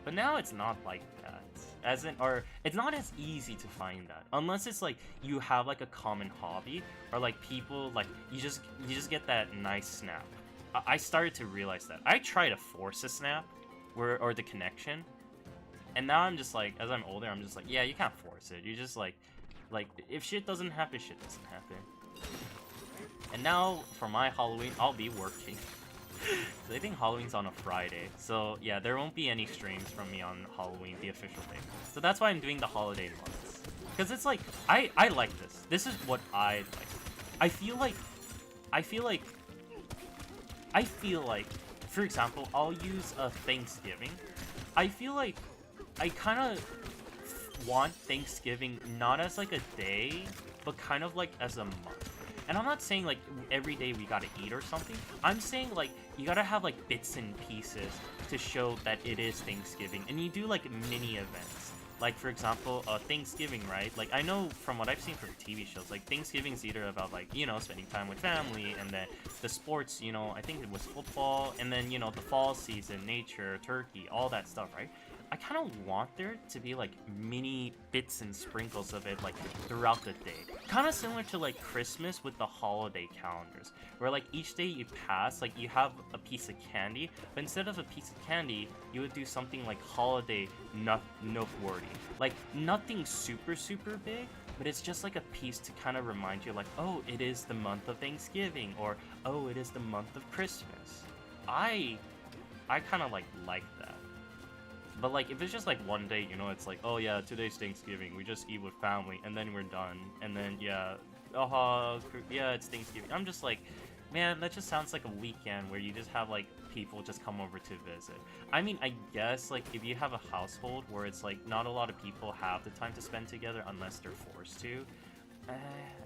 But now it's not like that. Or it's not as easy to find that. Unless it's like you have like a common hobby, or like people like you just get that nice snap. I started to realize that. I try to force a snap or the connection. And now I'm just like, as I'm older, I'm just like, yeah, you can't force it. You just like if shit doesn't happen, shit doesn't happen. And now for my Halloween, I'll be working. I think Halloween's on a Friday, so yeah, there won't be any streams from me on Halloween, the official day. So that's why I'm doing the holiday months. Because it's like, I like this. This is what I like. I feel like, for example, I'll use a Thanksgiving. I feel like I kind of want Thanksgiving not as like a day, but kind of like as a month. And I'm not saying like every day we gotta eat or something. I'm saying like you gotta have like bits and pieces to show that it is Thanksgiving. And you do like mini events. Like for example, Thanksgiving, right? Like I know from what I've seen from TV shows, like Thanksgiving's either about like, you know, spending time with family, and then the sports, you know, I think it was football, and then, you know, the fall season, nature, turkey, all that stuff, right? I kind of want there to be like mini bits and sprinkles of it like throughout the day. Kind of similar to like Christmas with the holiday calendars, where like each day you pass, like you have a piece of candy, but instead of a piece of candy, you would do something like holiday noteworthy. Like nothing super big, but it's just like a piece to kind of remind you like, oh, it is the month of Thanksgiving, or oh, it is the month of Christmas. I kind of like that. But like, if it's just like one day, you know, it's like, oh yeah, today's Thanksgiving, we just eat with family, and then we're done, and then yeah, yeah, it's Thanksgiving. I'm just like, man, that just sounds like a weekend where you just have like people just come over to visit. I mean, I guess like if you have a household where it's like not a lot of people have the time to spend together unless they're forced to,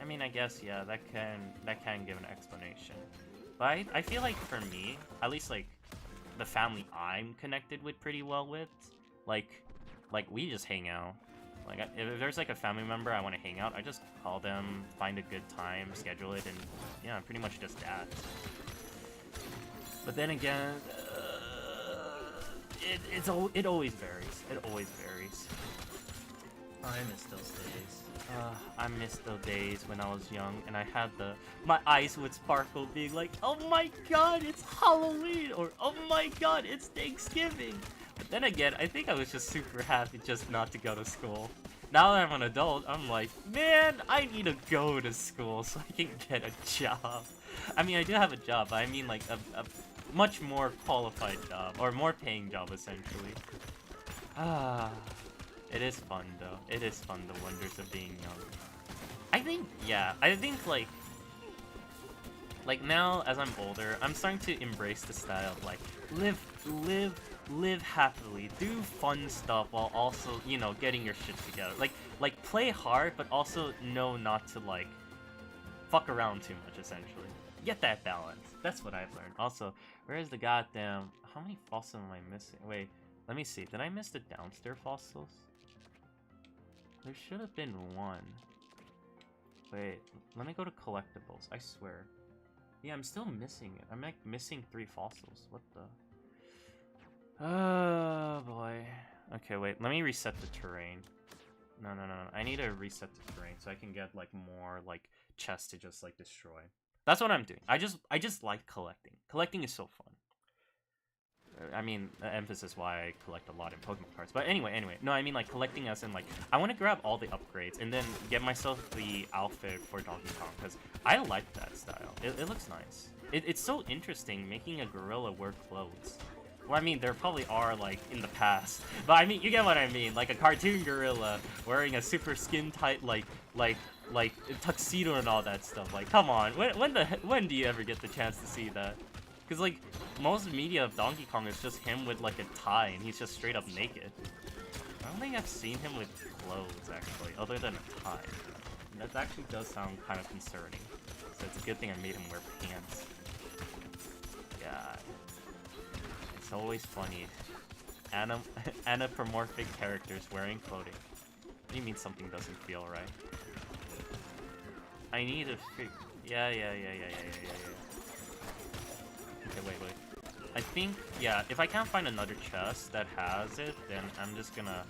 I mean, I guess yeah, that can give an explanation. But I feel like for me, at least like the family I'm connected with pretty well with, like we just hang out. Like, if there's like a family member I want to hang out, I just call them, find a good time, schedule it, and yeah, pretty much just that. But then again, it always varies. It always varies. I miss those days. I miss the days when I was young and I had my eyes would sparkle, being like, oh my god, it's Halloween, or oh my god, it's Thanksgiving. But then again, I think I was just super happy just not to go to school. Now that I'm an adult, I'm like, man, I need to go to school so I can get a job. I mean, I do have a job, but I mean like a much more qualified job, or more paying job, essentially. It is fun, though. It is fun, the wonders of being young. I think, yeah, I think, like now, as I'm older, I'm starting to embrace the style of, like, live happily, do fun stuff while also, you know, getting your shit together. Like, play hard, but also know not to, like, fuck around too much, essentially. Get that balance. That's what I've learned. Also, where is the goddamn... How many fossils am I missing? Wait, let me see. Did I miss the downstairs fossils? There should have been one. Wait, let me go to collectibles. I swear. Yeah, I'm still missing it. I'm like missing 3 fossils. What the... Oh, boy. Okay, wait. Let me reset the terrain. No. I need to reset the terrain so I can get, like, more, like, chests to just, like, destroy. That's what I'm doing. I just like collecting. Collecting is so fun. I mean, the emphasis why I collect a lot in Pokemon cards. But anyway. No, I mean, like, collecting as in, like, I want to grab all the upgrades and then get myself the outfit for Donkey Kong, because I like that style. It looks nice. It's so interesting making a gorilla wear clothes. Well, I mean, there probably are, like, in the past. But, I mean, you get what I mean. Like, a cartoon gorilla wearing a super skin-tight, like tuxedo and all that stuff. Like, come on. When do you ever get the chance to see that? Because, like, most media of Donkey Kong is just him with, like, a tie, and he's just straight up naked. I don't think I've seen him with clothes, actually, other than a tie. And that actually does sound kind of concerning. So it's a good thing I made him wear pants. God. It's always funny. Anthropomorphic characters wearing clothing. What do you mean something doesn't feel right? I need to figure... Yeah. Okay, wait. I think, yeah, if I can't find another chest that has it, then I'm just gonna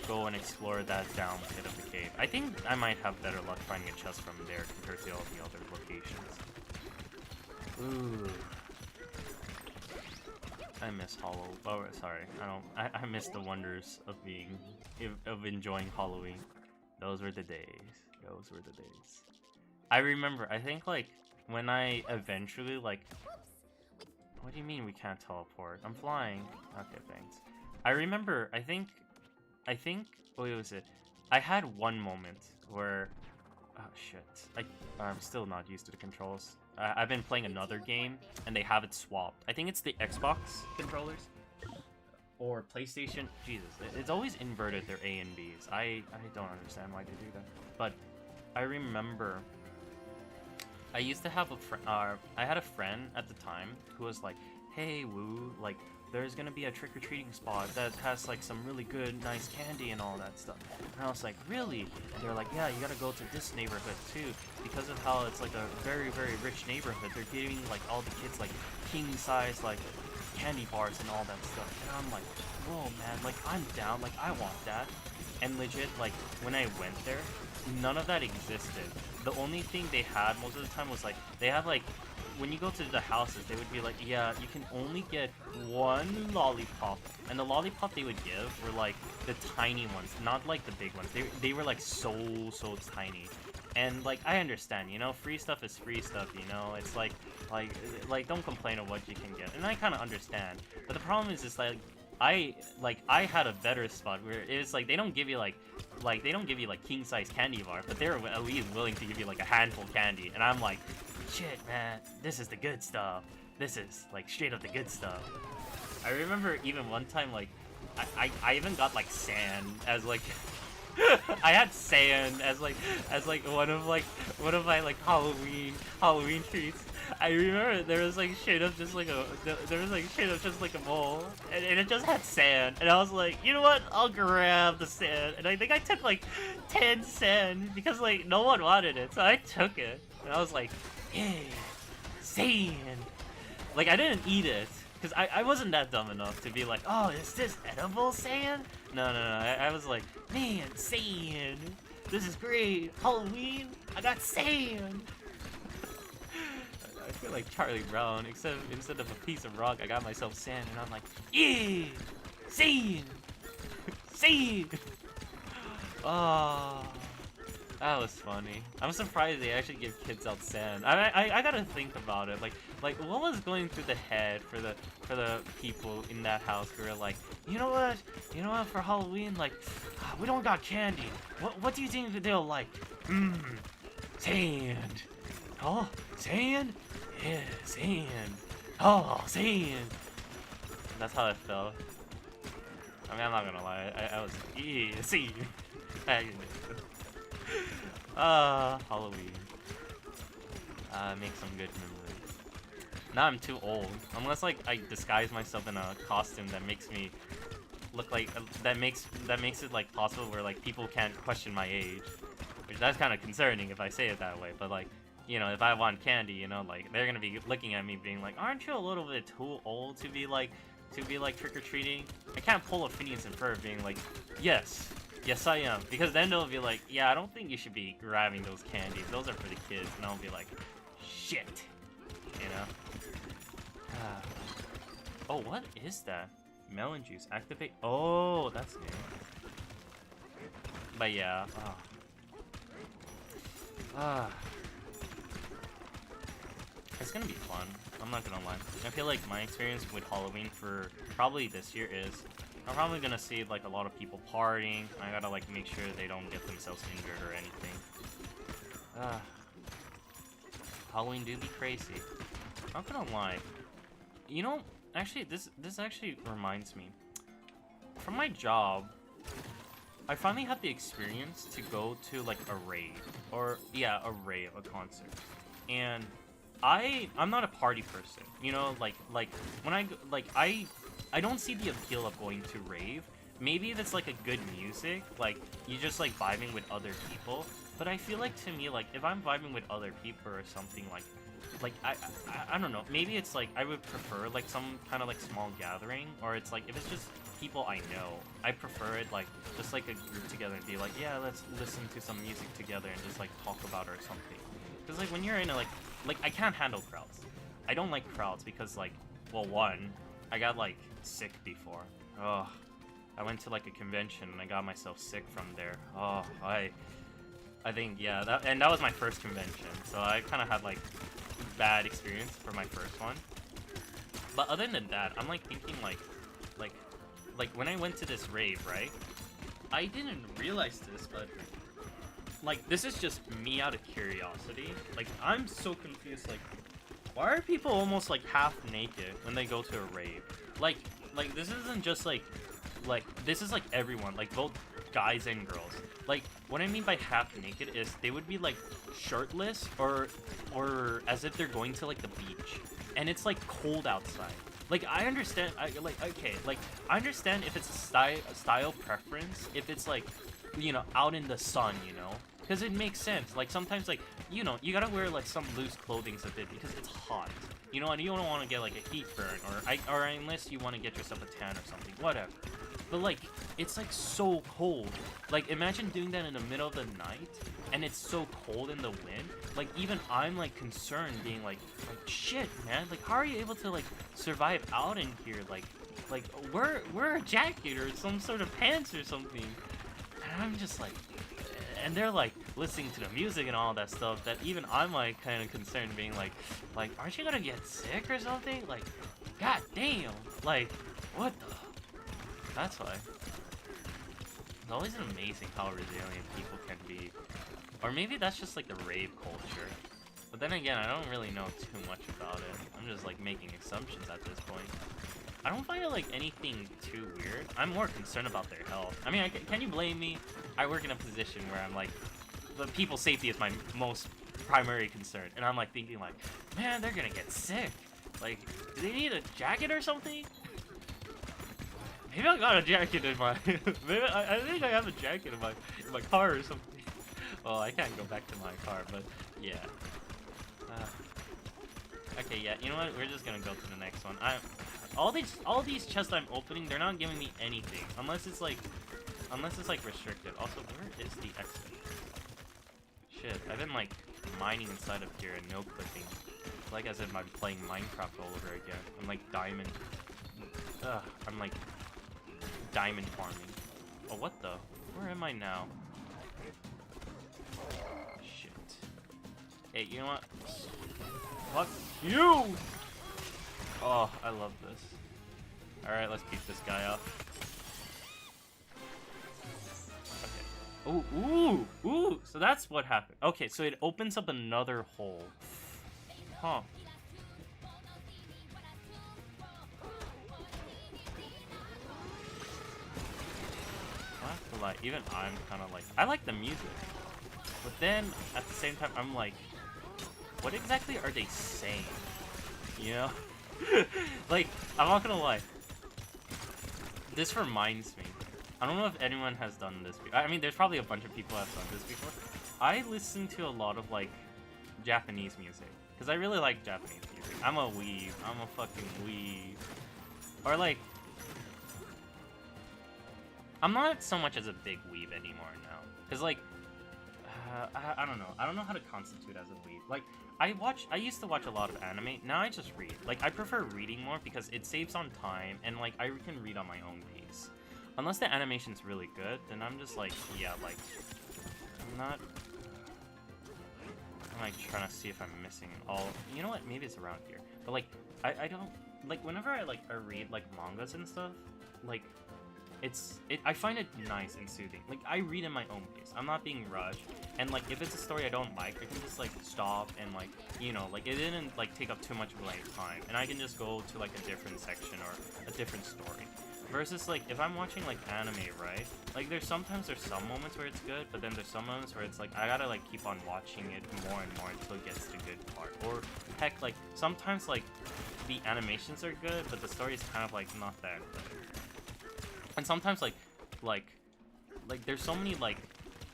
go and explore that down pit of the cave. I think I might have better luck finding a chest from there compared to all the other locations. Ooh. I miss Hollow. Oh, sorry. I miss the wonders of enjoying Halloween. Those were the days. I remember, I think, like, when I eventually, like... What do you mean we can't teleport? I'm flying. Okay, thanks. I remember, I think... What was it? I had one moment where... Oh, shit. I'm still not used to the controls. I've been playing another game, and they have it swapped. I think it's the Xbox controllers. Or PlayStation. Jesus, it's always inverted their A and Bs. I don't understand why they do that. But I remember... I used to have I had a friend at the time who was like, hey, Woo, like, there's gonna be a trick-or-treating spot that has, like, some really good, nice candy and all that stuff. And I was like, really? And they're like, yeah, you gotta go to this neighborhood, too. Because of how it's, like, a very, very rich neighborhood, they're giving, like, all the kids, like, king-size, like, candy bars and all that stuff. And I'm like, whoa, man, like, I'm down, like, I want that. And legit, like, when I went there, none of that existed. The only thing they had most of the time was, like, they have, like, when you go to the houses, they would be like, yeah, you can only get one lollipop. And the lollipop they would give were, like, the tiny ones, not, like, the big ones. They were, like, so tiny. And, like, I understand, you know, free stuff is free stuff, you know? It's like, don't complain of what you can get. And I kind of understand. But the problem is, like, I had a better spot where it's like they don't give you like king size candy bar, but they're at least willing to give you like a handful of candy, and I'm like, shit, man, this is the good stuff. This is like straight up the good stuff. I remember even one time, like, I even got like sand as like I had sand as like one of my like Halloween treats. I remember there was like straight up just like a bowl, and it just had sand, and I was like, you know what? I'll grab the sand, and I think I took like 10 sand because like no one wanted it, so I took it, and I was like, yeah, sand. Like I didn't eat it because I wasn't that dumb enough to be like, oh, is this edible sand? No. I was like, man, sand. This is great. Halloween. I got sand. I feel like Charlie Brown, except instead of a piece of rock, I got myself sand, and I'm like, yeah, sand, sand. Oh, that was funny. I'm surprised they actually give kids out sand. I gotta think about it. Like what was going through the head for the people in that house who were like, you know what, for Halloween, like, we don't got candy. What do you think they'll like? Sand. Oh, sand. Yeah, sand. Oh, sand. That's how I felt. I mean, I'm not gonna lie. I was like, yeah, sand. Halloween. Make some good memories. Now I'm too old. Unless like I disguise myself in a costume that makes me look like that makes it like possible where like people can't question my age. Which that's kind of concerning if I say it that way. But like, you know, if I want candy, you know, like they're gonna be looking at me being like, aren't you a little bit too old to be like trick-or-treating? I can't pull a Phineas and Ferb being like, yes I am, because then they'll be like, yeah, I don't think you should be grabbing those candies, those are for the kids, and I'll be like, shit, you know. Oh, what is that? Melon juice, activate. Oh, that's new. But yeah, it's gonna be fun. I'm not gonna lie. I feel like my experience with Halloween for probably this year is I'm probably gonna see like a lot of people partying. I gotta like make sure they don't get themselves injured or anything. Halloween do be crazy. Not gonna lie. You know, actually, this actually reminds me. From my job, I finally had the experience to go to like a rave, or yeah, a rave, a concert, and I'm not a party person, you know, like when I don't see the appeal of going to rave. Maybe if it's like a good music, like you just like vibing with other people. But I feel like to me, like if I'm vibing with other people or something, like I don't know. Maybe it's like I would prefer like some kind of like small gathering, or it's like if it's just people I know, I prefer it like just like a group together and be like, yeah, let's listen to some music together and just like talk about it or something. Because like when you're in a like I can't handle crowds. I don't like crowds because like, well, one, I got like sick before. Oh, I went to like a convention and I got myself sick from there. Oh, I think, yeah, that was my first convention, so I kind of had like bad experience for my first one. But other than that, I'm like thinking like when I went to this rave, right? I didn't realize this, but like this is just me out of curiosity. Like I'm so confused. Like, why are people almost like half naked when they go to a rave? Like this isn't just like this is like everyone, like both guys and girls. Like what I mean by half naked is they would be like shirtless or as if they're going to like the beach, and it's like cold outside. Like I understand, I understand if it's a style preference, if it's like, you know, out in the sun, you know, because it makes sense. Like sometimes, like, you know, you gotta wear like some loose clothing a bit because it's hot, you know, and you don't want to get like a heat burn or unless you want to get yourself a tan or something, whatever. But like it's like so cold. Like imagine doing that in the middle of the night and it's so cold in the wind. Like even I'm like concerned, being like shit, man. Like how are you able to like survive out in here? Like wear a jacket or some sort of pants or something. And I'm just like, and they're like listening to the music and all that stuff, that even I'm like kind of concerned, being like aren't you gonna get sick or something? Like, god damn, like what the. That's why. It's always amazing how resilient people can be. Or maybe that's just like the rave culture. But then again, I don't really know too much about it. I'm just like making assumptions at this point. I don't find it like anything too weird. I'm more concerned about their health. I mean, can you blame me? I work in a position where I'm like, the people's safety is my most primary concern. And I'm like thinking like, man, they're gonna get sick. Like, do they need a jacket or something? Maybe I got a jacket in my... Maybe I think I have a jacket in my car or something. Well, I can't go back to my car, but yeah. Okay, yeah, you know what? We're just gonna go to the next one. All these chests I'm opening, they're not giving me anything unless it's like restricted. Also, where is the exit? Shit, I've been like mining inside of here and no clipping. Like as if I'm playing Minecraft all over again. I'm like diamond. I'm like diamond farming. Oh, what the? Where am I now? Shit. Hey, you know what? Fuck you! Oh, I love this. Alright, let's beat this guy up. Okay. Ooh, ooh, ooh! So that's what happened. Okay, so it opens up another hole. Huh. I have to, like, even I'm kind of like... I like the music. But then, at the same time, I'm like... What exactly are they saying? You know? Like, I'm not gonna lie. This reminds me. I don't know if anyone has done this before. I mean, there's probably a bunch of people who have done this before. I listen to a lot of, like, Japanese music. Because I really like Japanese music. I'm a weeb. I'm a fucking weeb. Or, like... I'm not so much as a big weeb anymore now. Because, like... I don't know. I don't know how to constitute as a weeb. Like, I used to watch a lot of anime. Now I just read. Like, I prefer reading more because it saves on time. And, like, I can read on my own pace. Unless the animation's really good, then I'm just like, yeah, like... I'm not... I'm like trying to see if I'm missing all... You know what? Maybe it's around here. But like, I don't... Like, whenever I read like mangas and stuff, like, I find it nice and soothing. Like, I read in my own pace. I'm not being rushed. And like, if it's a story I don't like, I can just like stop and like, you know, like it didn't like take up too much of my time. And I can just go to like a different section or a different story. Versus, like, if I'm watching, like, anime, right? Like, there's some moments where it's good, but then there's some moments where it's, like, I gotta, like, keep on watching it more and more until it gets to the good part. Or, heck, like, sometimes, like, the animations are good, but the story is kind of, like, not that good. And sometimes, like, there's so many, like,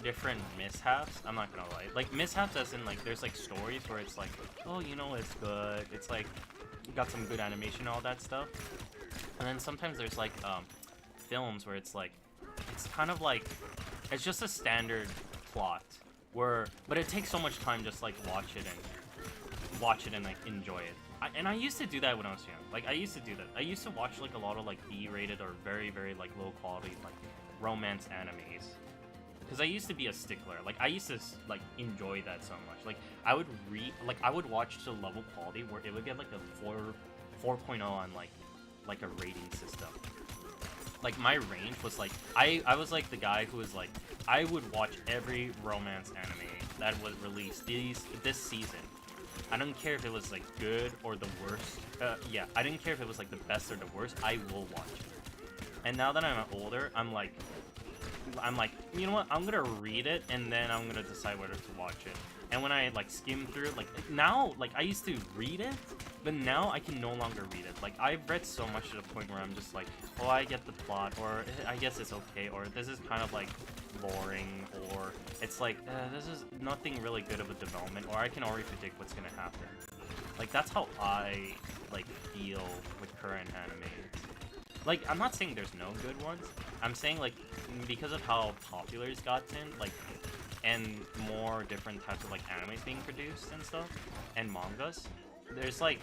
different mishaps, I'm not gonna lie. Like, mishaps as in, like, there's, like, stories where it's, like, oh, you know, it's good. It's, like, got some good animation and all that stuff. And then sometimes there's like films where it's like, it's kind of like, it's just a standard plot but it takes so much time just like watch it and like enjoy it. And I used to do that when I was young. Like, I used to do that. I used to watch like a lot of like B-rated or very, very like low quality like romance animes. Because I used to be a stickler. Like, I used to like enjoy that so much. Like, I would watch to level quality where it would get like a 4.0 on like a rating system. Like, my range was like, I was like the guy who was like, I would watch every romance anime that was released this season. I don't care if it was like good or the worst. Yeah, I didn't care if it was like the best or the worst. I will watch it. And now that I'm older, I'm like, you know what? I'm gonna read it and then I'm gonna decide whether to watch it. And when I like skim through it, like now, like I used to read it, but now I can no longer read it. Like, I've read so much to the point where I'm just like, oh, I get the plot, or I guess it's okay, or this is kind of like boring, or it's like, this is nothing really good of a development, or I can already predict what's gonna happen. Like, that's how I like feel with current anime. Like, I'm not saying there's no good ones. I'm saying, like, because of how popular it's gotten, like, and more different types of, like, animes being produced and stuff, and mangas, there's, like,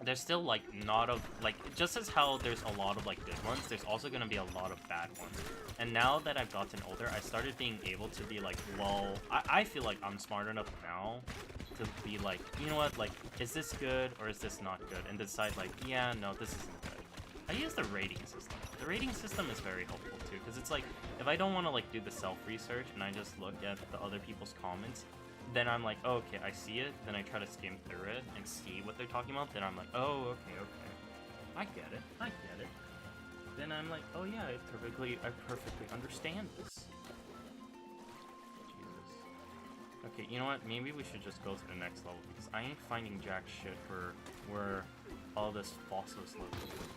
there's still, like, not of, like, just as how there's a lot of, like, good ones, there's also gonna be a lot of bad ones. And now that I've gotten older, I started being able to be, like, well, I feel like I'm smart enough now to be, like, you know what, like, is this good or is this not good? And decide, like, yeah, no, this isn't good. I use the rating system. The rating system is very helpful too, because it's like, if I don't want to like do the self-research and I just look at the other people's comments, then I'm like, oh, okay, I see it. Then I try to skim through it and see what they're talking about. Then I'm like, oh, okay, I get it. Then I'm like, oh yeah, I perfectly understand this. Jesus. Okay, you know what? Maybe we should just go to the next level because I ain't finding jack shit for where all this fossil is located.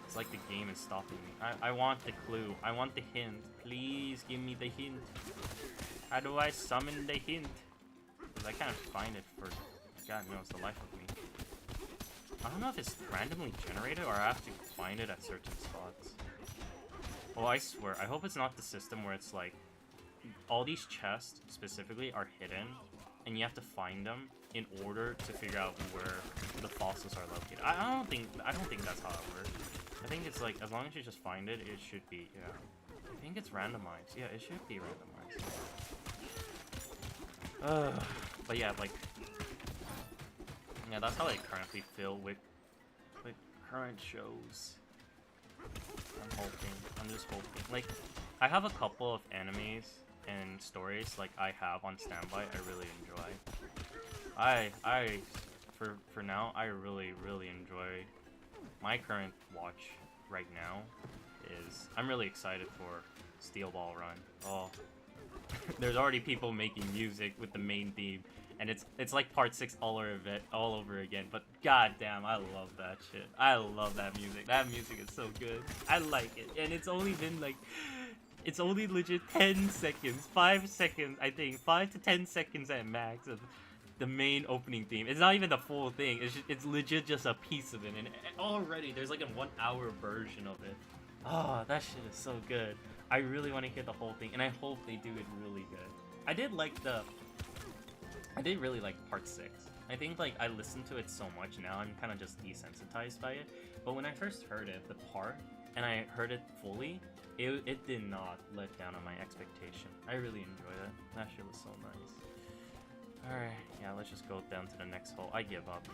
It's like the game is stopping me. I want the clue. I want the hint. Please give me the hint. How do I summon the hint? Because I can't find it for God knows the life of me. I don't know if it's randomly generated or I have to find it at certain spots. Oh, I swear. I hope it's not the system where it's like all these chests specifically are hidden and you have to find them in order to figure out where the fossils are located. I don't think that's how it works. I think it's like as long as you just find it, it should be, yeah. I think it's randomized. Yeah, it should be randomized. But yeah, like, yeah, that's how I currently feel with current shows. I'm just hoping. Like, I have a couple of animes and stories like I have on standby. I really enjoy. For now, I really enjoy my current watch right now. I'm really excited for Steel Ball Run. Oh, there's already people making music with the main theme, and it's like part 6 all over again. But goddamn, I love that shit. I love that music. That music is so good. I like it, and it's only been like, it's only legit 10 seconds, 5 seconds, I think, 5 to 10 seconds at max of the main opening theme. It's not even the full thing. It's legit just a piece of it, and already there's like a 1 hour version of it. Oh, that shit is so good. I really want to hear the whole thing, and I hope they do it really good. I did really like part 6. I think like I listened to it so much now, I'm kind of just desensitized by it. But when I first heard it, the part, and I heard it fully, it did not let down on my expectation. I really enjoyed it. That shit was so nice. Alright, yeah, let's just go down to the next hole. I give up.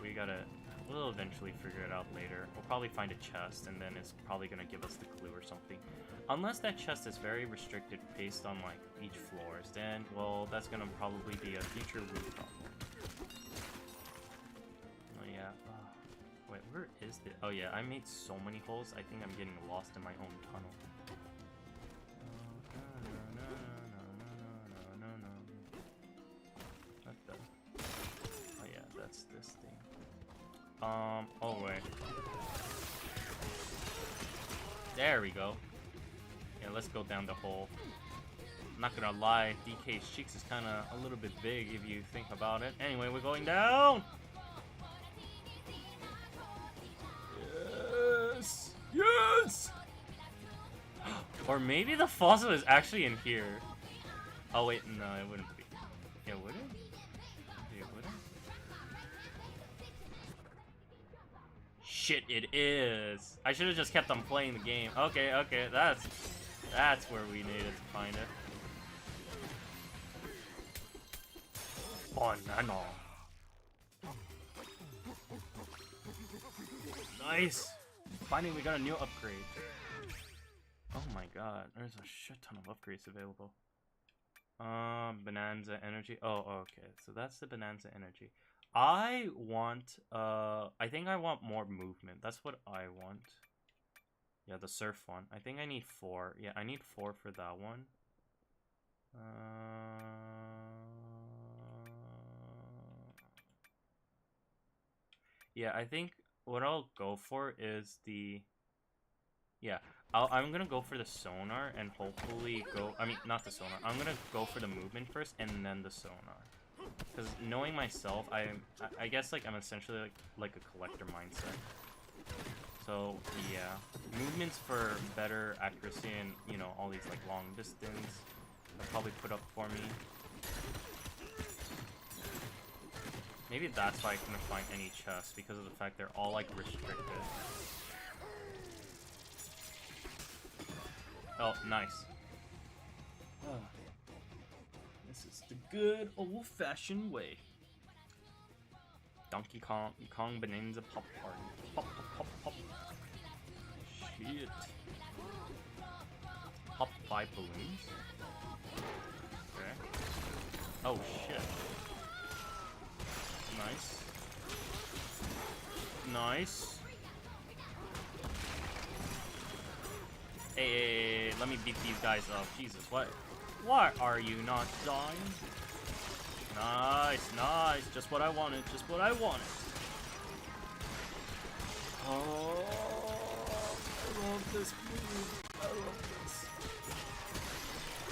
We'll eventually figure it out later. We'll probably find a chest, and then it's probably gonna give us the clue or something. Unless that chest is very restricted based on, like, each floors, then, well, that's gonna probably be a future Wii problem. Oh, yeah. Wait, where is it? Oh, yeah, I made so many holes, I think I'm getting lost in my own tunnel. What the? Oh, yeah, that's this thing. Oh, wait. There we go. Yeah, let's go down the hole. I'm not gonna lie, DK's cheeks is kinda a little bit big if you think about it. Anyway, we're going down! Yes! Yes! Or maybe the fossil is actually in here. Oh wait, no, it wouldn't be. Yeah, would it? Yeah, would it? Shit, it is! I should've just kept on playing the game. Okay, that's where we needed to find it. Banana. Nice! Finally, we got a new upgrade. Oh my god, there's a shit ton of upgrades available. Bananza energy. Oh, okay, so that's the Bananza energy. I want, I think I want more movement. That's what I want. Yeah, the surf one. I think I need 4. Yeah, I need 4 for that one. Yeah, I think what I'll go for is the... Yeah, I'm gonna go for the sonar and hopefully go... I mean, not the sonar. I'm gonna go for the movement first and then the sonar. Because knowing myself, I guess like I'm essentially like a collector mindset. So yeah, movements for better accuracy and, you know, all these like long distance I'll probably put up for me. Maybe that's why I couldn't find any chests, because of the fact they're all like restricted. Oh, nice. This is the good old-fashioned way. Donkey Kong Bananza Pop Party. Pop, pop, pop, pop. Shit. Pop 5 balloons. Okay. Oh shit. Nice. Nice. Hey, let me beat these guys up. Jesus, what? Why are you not dying? Nice, nice. Just what I wanted. Just what I wanted. Oh, I love this move. I love this.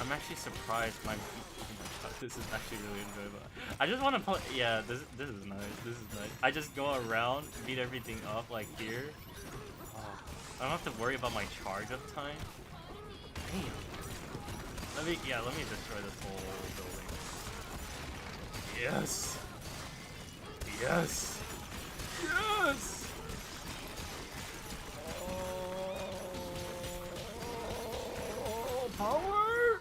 I'm actually surprised my... Oh my god, this is actually really enjoyable. I just want to play... Yeah, this is nice. This is nice. I just go around, beat everything up like here. Oh, I don't have to worry about my charge up time. Damn. Let me destroy this whole building. Yes! Yes! Yes! Oh, power!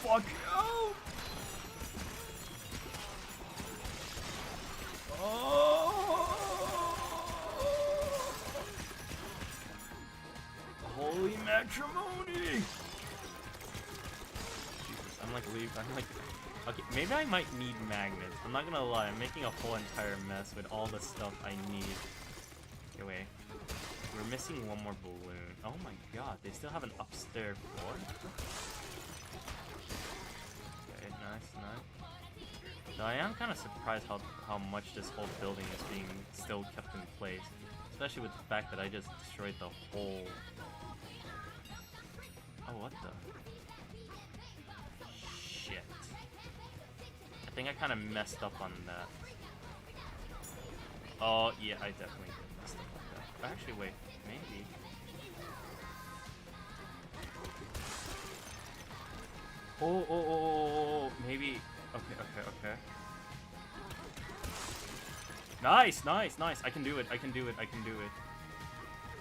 Fuck you! Oh! Holy matrimony! Jesus, I'm like okay, maybe I might need magnets. I'm not gonna lie, I'm making a whole entire mess with all the stuff I need. Okay, wait. We're missing one more balloon. Oh my god, they still have an upstairs floor? Okay, nice, nice. Now I am kind of surprised how much this whole building is being still kept in place. Especially with the fact that I just destroyed the whole... Oh, what the... Shit. I think I kind of messed up on that. Oh, yeah, I definitely messed up on that. Actually, wait, maybe. Oh, maybe. Okay. Nice. I can do it.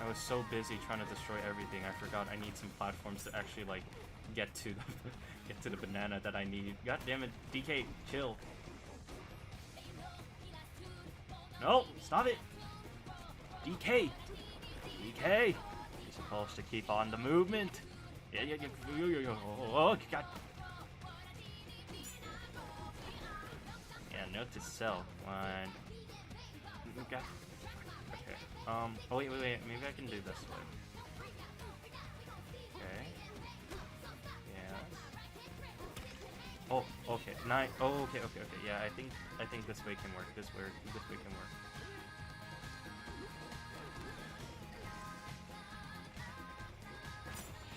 I was so busy trying to destroy everything, I forgot I need some platforms to actually, like, get to the banana that I need. God damn it, DK, chill. No, stop it. DK. You're supposed to keep on the movement. Yeah. Oh, God. Yeah, note to self. One. Okay. Oh, wait. Maybe I can do this way. Okay. Yes. Oh, okay. Nice. Oh, okay. Yeah, I think this way can work. This way can work.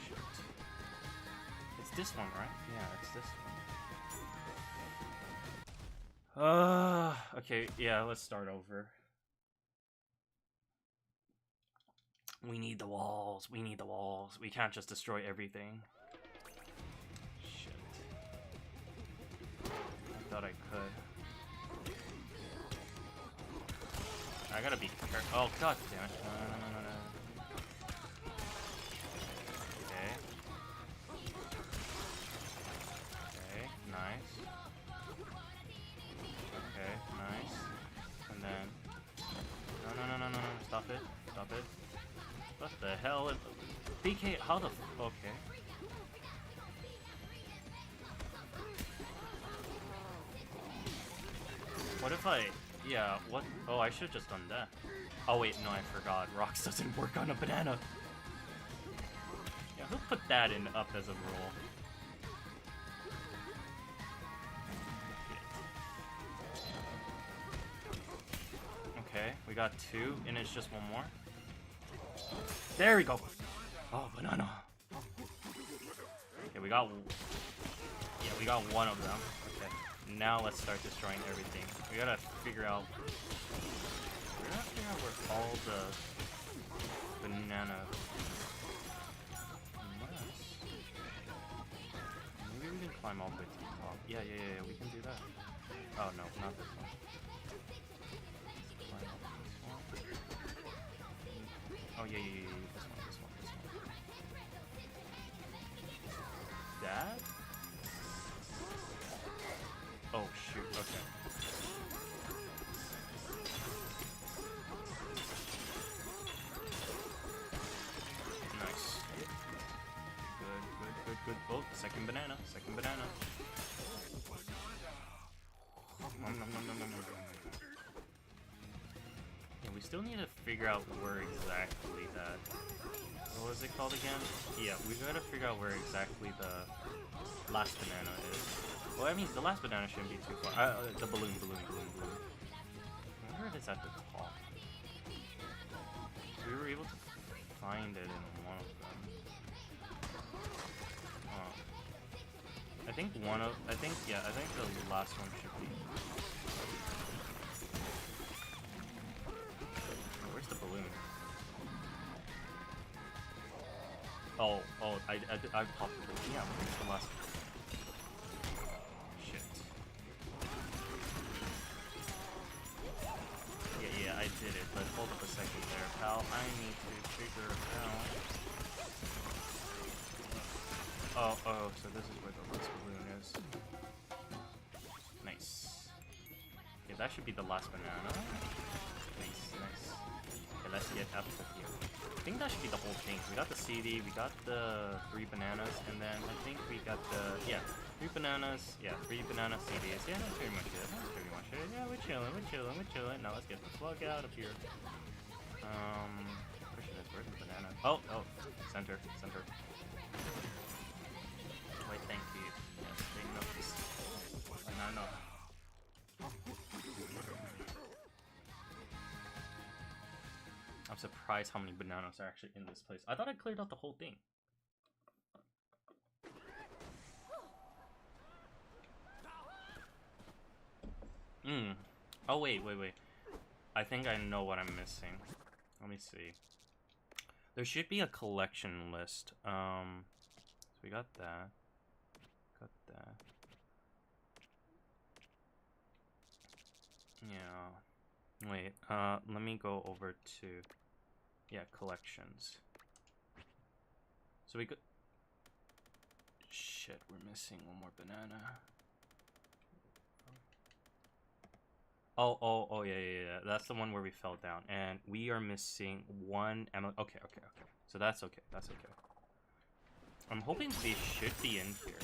Shoot. It's this one, right? Yeah, it's this one. Okay. Yeah, let's start over. We need the walls. We can't just destroy everything. Shit. I thought I could. I gotta be careful. Oh, god damn it. No. Okay. Okay, nice. Okay, nice. And then... No. Stop it. What the hell? BK, how the okay. What if I... Yeah, what? Oh, I should've just done that. Oh wait, no, I forgot. Rocks doesn't work on a banana. Yeah, who put that in up as a rule? Okay, we got two, and it's just one more. There we go. Oh, banana. Okay, we got one of them. Okay, now let's start destroying everything. We gotta figure out where all the banana. Maybe we can climb all the way to the top. Yeah, we can do that. Oh no, not this one. Oh yeah, this one. That? Oh shoot, okay. Nice. Good. Oh, second banana. Nom. still need to figure out where exactly that... What was it called again? Yeah, we gotta figure out where exactly the last banana is. Well, I mean, the last banana shouldn't be too far. The balloon. I wonder if it's at the top. We were able to find it in one of them. I think the last one should be... Where's the balloon? Oh, I popped the balloon. Yeah, where's the last one? Shit. Yeah, I did it, but hold up a second there, pal. I need to figure out... Oh, so this is where the last balloon is. Nice. Okay, that should be the last banana. Nice. Okay, let's get up to here. I think that should be the whole thing. We got the CD, we got the 3 bananas, and then I think we got the... Yeah, 3 bananas. Yeah, 3 banana CDs. Yeah, that's pretty much it. Yeah, we're chilling. Now let's get the plug out of here. Where's the banana? Oh, center. Wait, thank you. Yes, big notes. Banana. I'm surprised how many bananas are actually in this place. I thought I cleared out the whole thing. Oh, wait. I think I know what I'm missing. Let me see. There should be a collection list. So we got that. Yeah. Wait, let me go over to... Yeah, collections. So we got... Shit, we're missing one more banana. Oh, yeah. That's the one where we fell down. And we are missing one... Okay. So that's okay. I'm hoping they should be in here.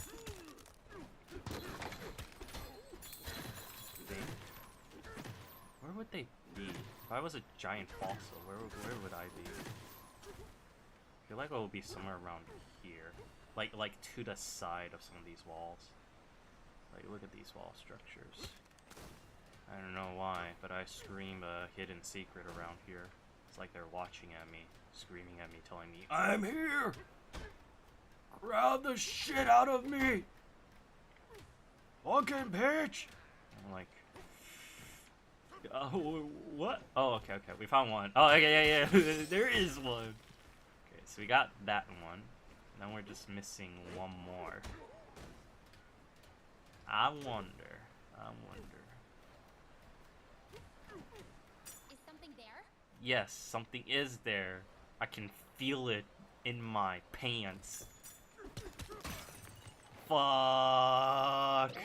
Where would they be? If I was a giant fossil, where would I be? I feel like it would be somewhere around here. Like to the side of some of these walls. Like, look at these wall structures. I don't know why, but I scream a hidden secret around here. It's like they're watching at me, screaming at me, telling me, I'm here! Grab the shit out of me! Fucking bitch! I'm like... what? Oh, okay. We found one. Oh, okay, yeah. There is one. Okay, so we got that one. Now we're just missing one more. I wonder. Is something there? Yes, something is there. I can feel it in my pants. Fuck.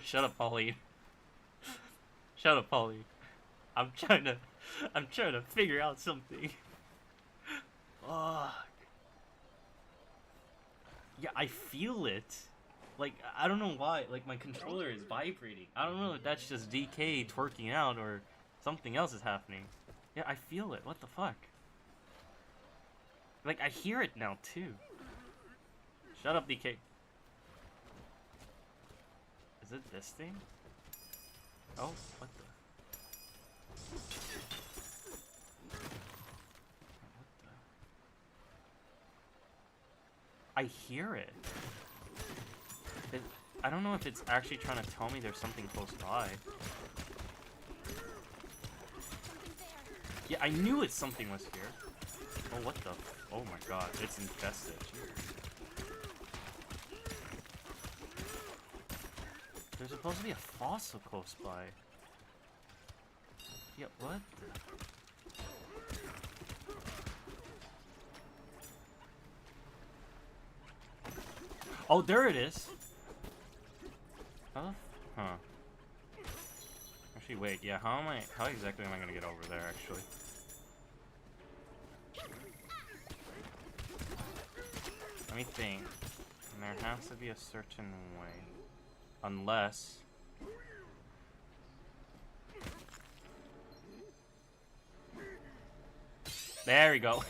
Shut up, Pauline. I'm trying to figure out something. Fuck. Yeah, I feel it. Like, I don't know why. Like, my controller is vibrating. I don't know if that's just DK twerking out or something else is happening. Yeah, I feel it. What the fuck? Like, I hear it now, too. Shut up, DK. Is it this thing? Oh, what the? I hear it. I don't know if it's actually trying to tell me there's something close by. Yeah, I knew something was here. Oh, what the? Oh my god, it's infested. There's supposed to be a fossil close by. Yeah, what? Oh, there it is. Huh? Actually, wait. Yeah, how exactly am I gonna get over there? Actually. Let me think. And there has to be a certain way. Unless... There we go.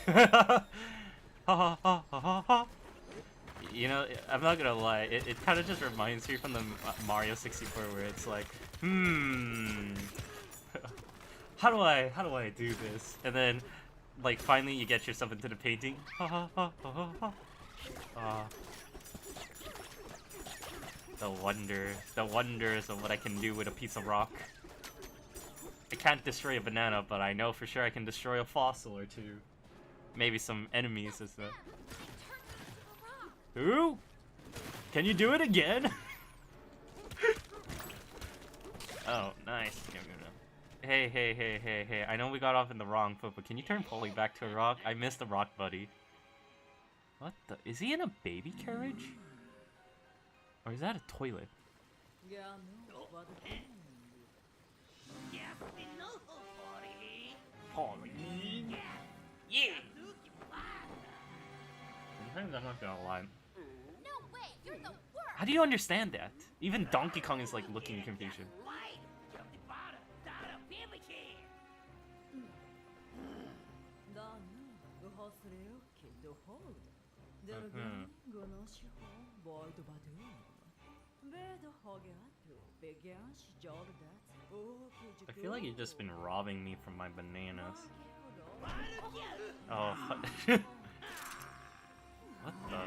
You know, I'm not gonna lie, it kind of just reminds me from the Mario 64 where it's like, how do I do this? And then, like, finally you get yourself into the painting. The wonders of what I can do with a piece of rock. I can't destroy a banana, but I know for sure I can destroy a fossil or two. Maybe some enemies as well. Ooh! Can you do it again? Oh, nice. Hey. I know we got off in the wrong foot, but can you turn Polly back to a rock? I missed the rock buddy. What the? Is he in a baby carriage? Or is that a toilet? Polly. Yeah! Sometimes I'm not gonna lie. How do you understand that? Even Donkey Kong is like looking in confusion. I feel like you've just been robbing me from my bananas. Oh, what the?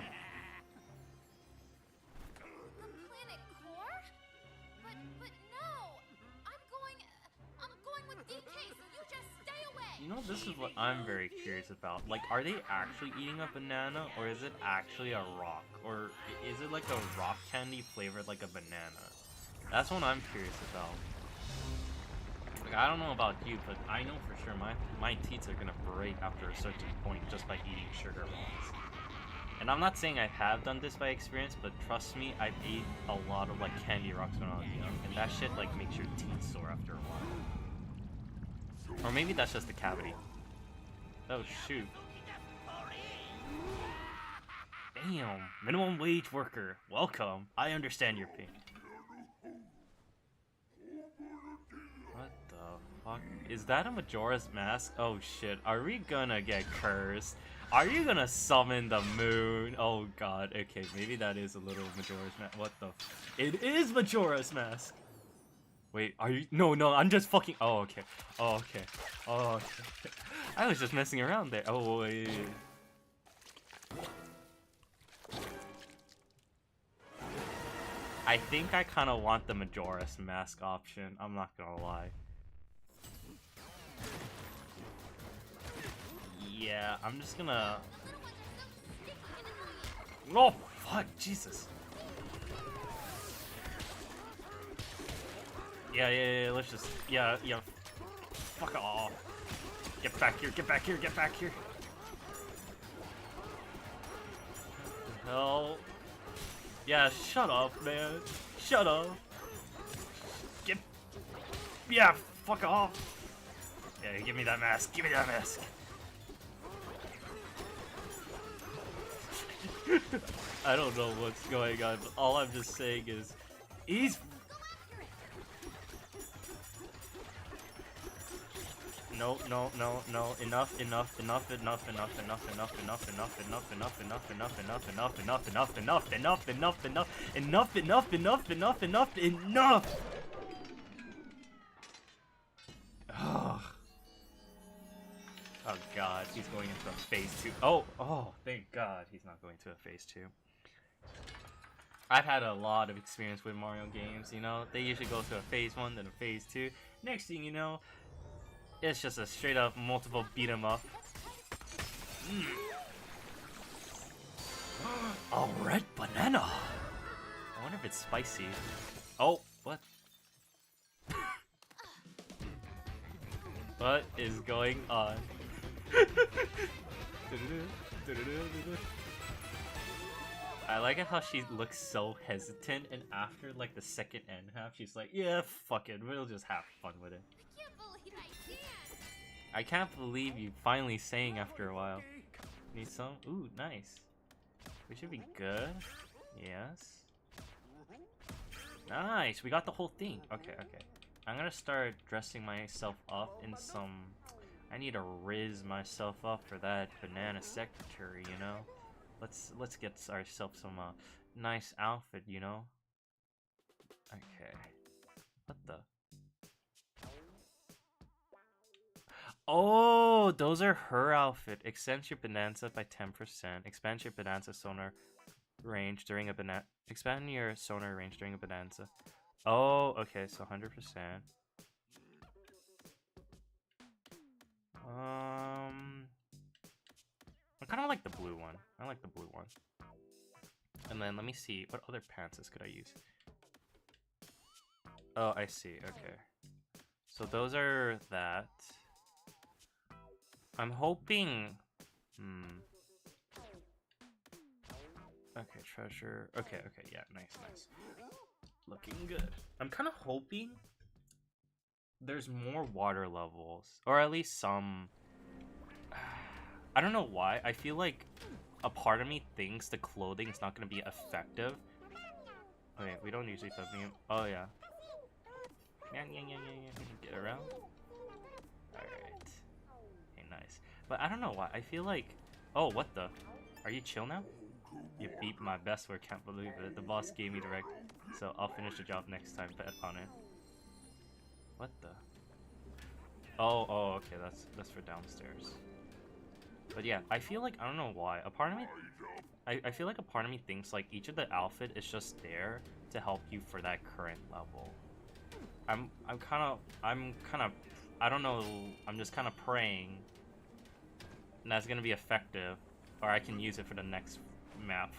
You know, this is what I'm very curious about. Like, are they actually eating a banana, or is it actually a rock? Or is it like a rock candy flavored like a banana? That's what I'm curious about. Like, I don't know about you, but I know for sure my teeth are gonna break after a certain point just by eating sugar rocks. And I'm not saying I have done this by experience, but trust me, I've ate a lot of like candy rocks when I was young, and that shit like makes your teeth sore after a while. Or maybe that's just the cavity. Oh shoot. Damn, minimum wage worker, welcome. I understand your pain. What the fuck? Is that a Majora's Mask? Oh shit, are we gonna get cursed? Are you gonna summon the moon? Oh god, okay, maybe that is a little Majora's Mask. What the? It is Majora's Mask! Wait, are you? No, I'm just fucking. Oh, okay. Oh, okay. Oh, okay. I was just messing around there. Oh, wait. I think I kind of want the Majora's Mask option. I'm not gonna lie. Yeah, I'm just gonna. Oh, fuck, Jesus. Yeah, let's just, yeah, fuck off. Get back here, get back here, get back here. What the hell? Yeah, shut up, man. Shut up. Yeah, fuck off. Yeah, give me that mask, give me that mask. I don't know what's going on, but all I'm just saying is, he's... No, enough, Oh god, he's going into a phase 2. Oh, thank god he's not going to a phase 2. I've had a lot of experience with Mario games, you know? They usually go to a phase 1, then a phase 2. Next thing you know, it's just a straight up multiple beat 'em up. A red banana! I wonder if it's spicy. Oh, what? What is going on? I like it how she looks so hesitant, and after like the second end half, she's like, yeah, fuck it, we'll just have fun with it. I can't believe you finally sang after a while. Need some? Ooh, nice. We should be good. Yes. Nice, we got the whole thing. Okay. I'm gonna start dressing myself up in some I need to riz myself up for that banana secretary, you know? Let's get ourselves some nice outfit, you know? Okay. What the? Oh, those are her outfit. Extend your Bananza by 10%. Expand your Bananza sonar range during a banana. Expand your sonar range during a Bananza. Oh, okay, so 100%. I kind of like the blue one. I like the blue one. And then let me see, what other pants could I use? Oh, I see. Okay. So those are that. I'm hoping. Okay, treasure. Okay, yeah, nice. Looking good. I'm kind of hoping there's more water levels, or at least some. I don't know why. I feel like a part of me thinks the clothing is not going to be effective. Okay, we don't usually put me. Oh yeah. Yeah. Get around. Alright. Okay, nice. But I don't know why. I feel like... Oh, what the? Are you chill now? You beat my best work, can't believe it. The boss gave me direct, so I'll finish the job next time, bet on it. What the? Oh, okay, that's for downstairs. But yeah, I feel like, I don't know why, a part of me... I feel like a part of me thinks like each of the outfit is just there to help you for that current level. I'm kind of, I don't know, I'm just kind of praying that's gonna be effective, or I can use it for the next map.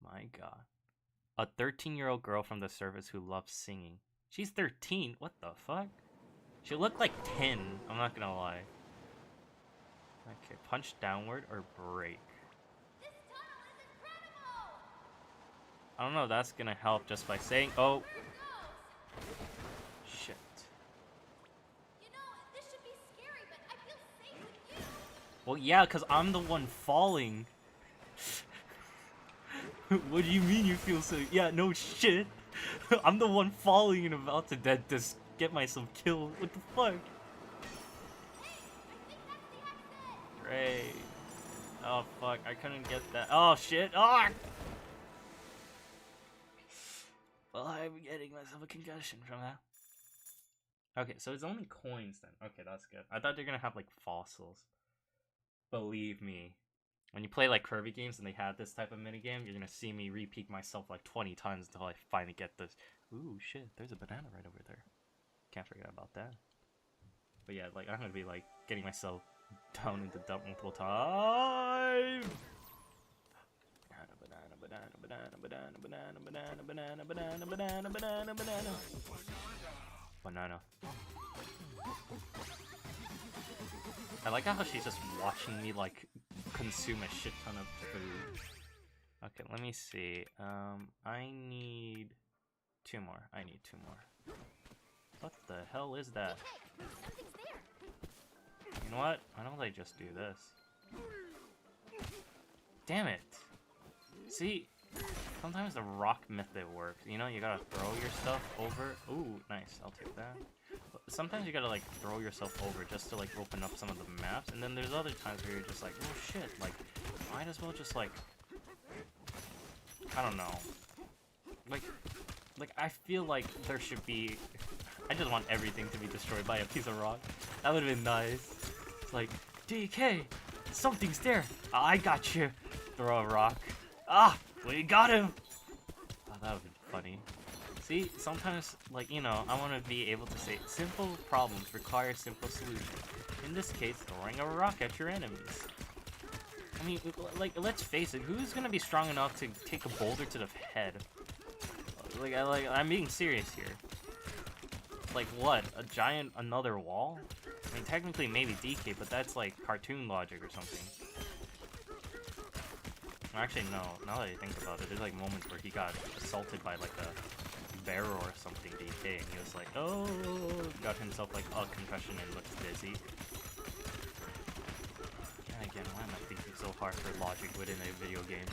My god. A 13-year-old girl from the service who loves singing. She's 13? What the fuck? She looked like 10, I'm not gonna lie. Okay, punch downward or break. This tunnel is incredible! I don't know if that's gonna help just by saying, oh. Shit. You know, this should be scary, but I feel safe with you. Well, yeah, because I'm the one falling. What do you mean you feel safe? Yeah, no shit. I'm the one falling and about to just get myself killed. What the fuck? Great. Oh fuck, I couldn't get that. Oh shit. Oh! Well, I'm getting myself a concussion from that. Okay, so it's only coins then. Okay, that's good. I thought they're gonna have like fossils. Believe me. When you play like Kirby games and they have this type of minigame, you're gonna see me repeat myself like 20 times until I finally get this. Ooh shit, there's a banana right over there. Can't forget about that. But yeah, like I'm gonna be like getting myself down into dump multiple times. Banana. I like how she's just watching me like consume a shit ton of food. Okay, let me see. I need 2 more. I need 2 more. What the hell is that? You know what? Why don't I just do this? Damn it! See, sometimes the rock method works. You know, you gotta throw your stuff over. Ooh, nice. I'll take that. But sometimes you gotta like throw yourself over just to like open up some of the maps. And then there's other times where you're just like, oh shit, like, might as well just like, I don't know. Like I feel like there should be. I just want everything to be destroyed by a piece of rock. That would have been nice. It's like, DK, something's there. I got you. Throw a rock. Ah, we got him. Oh, that would be funny. See, sometimes, like, you know, I want to be able to say simple problems require simple solutions. In this case, throwing a rock at your enemies. I mean, like, let's face it, who's gonna be strong enough to take a boulder to the head? I'm being serious here. Like, what? A giant another wall? I mean, technically maybe DK, but that's like cartoon logic or something. Actually, no. Now that I think about it, there's like moments where he got assaulted by like a bear or something, DK, and he was like, oh, got himself like a concussion and looks dizzy. And again, why am I thinking so hard for logic within a video game?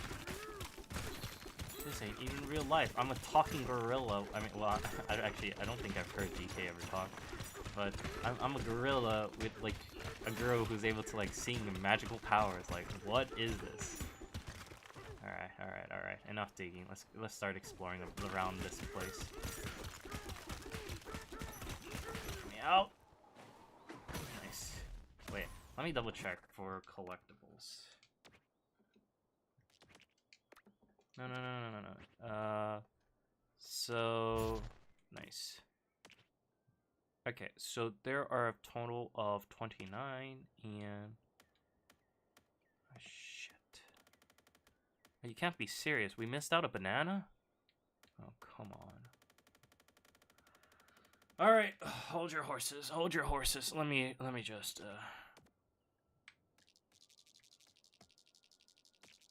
This ain't even real life. I'm a talking gorilla. I mean, well, I don't think I've heard DK ever talk. But I'm a gorilla with, like, a girl who's able to, like, sing magical powers. Like, what is this? Alright. Enough digging. Let's start exploring around this place. Get me out. Nice. Wait, let me double check for collectibles. No. So nice. Okay, so there are a total of 29 and oh, shit. You can't be serious. We missed out a banana? Oh, come on. All right, hold your horses. Hold your horses. Let me just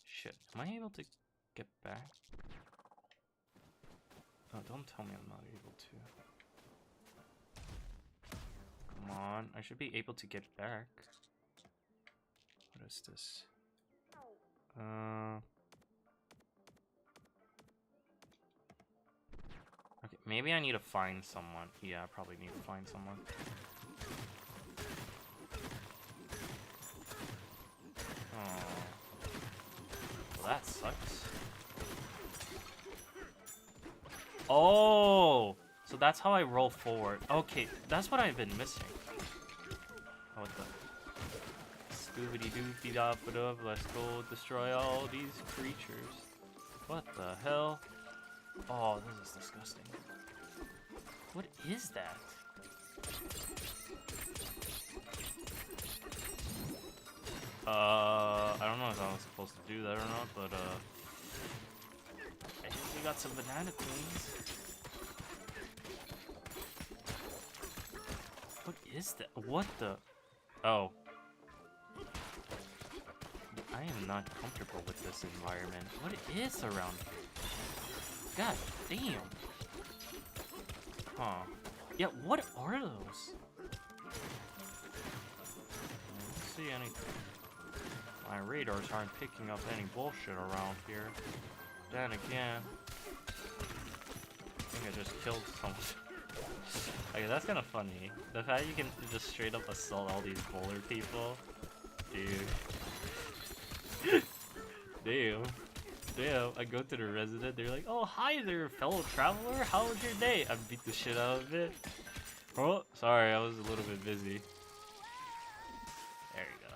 shit. Am I able to get back? Oh, don't tell me I'm not able to. Come on, I should be able to get back. What is this? Okay, maybe I need to find someone. Yeah, I probably need to find someone. Oh. Well, that sucks. Oh! So that's how I roll forward. Okay, that's what I've been missing. Oh, what the? Scooby-Doo-Dee-Da-Ba-Dub, let's go destroy all these creatures. What the hell? Oh, this is disgusting. What is that? I don't know if I was supposed to do that or not, but, I think we got some banana queens. What is that? What the? Oh. I am not comfortable with this environment. What is around here? God damn. Huh. Yeah, what are those? I don't see anything. My radars aren't picking up any bullshit around here. Then again, I think I just killed someone. Okay, that's kind of funny. The fact you can just straight up assault all these bowler people. Dude. Damn. I go to the resident, they're like, oh, hi there, fellow traveler. How was your day? I beat the shit out of it. Oh, sorry, I was a little bit busy. There you go.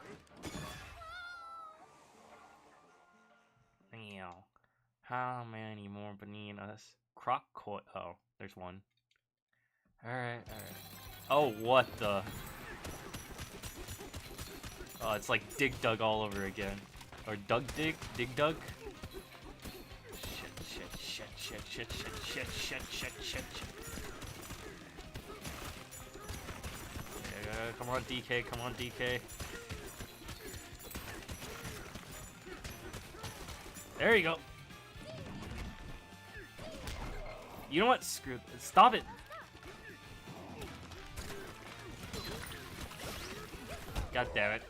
Meow. How many more bananas? Crocoy. Oh, there's one. Alright. Oh, what the? Oh, it's like Dig Dug all over again. Or Dug Dig? Dig Dug? Shit. Yeah, come on, DK. There you go. You know what? Screw it. Stop it. God damn it.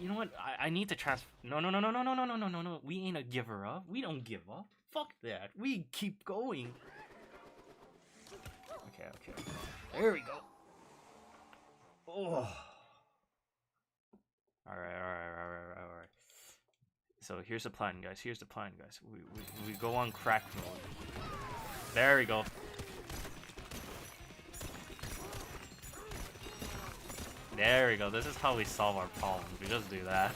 You know what? I need to transfer. No. We ain't a giver up. We don't give up. Fuck that. We keep going. Okay. There we go. Oh. Alright. So here's the plan, guys. We go on crack mode. There we go. There we go. This is how we solve our problems. We just do that.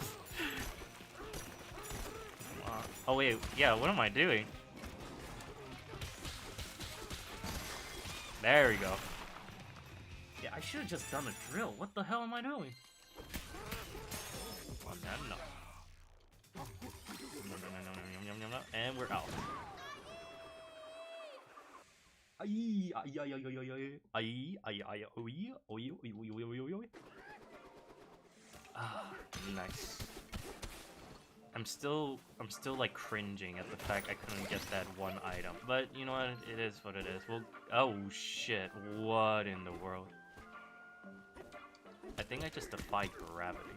Oh wait, yeah, what am I doing? There we go. Yeah, I should have just done a drill. What the hell am I doing? No. And we're out. Ah, nice. I'm still like cringing at the fact I couldn't get that one item, but you know what? It is what it is. Well, oh shit! What in the world? I think I just defied gravity.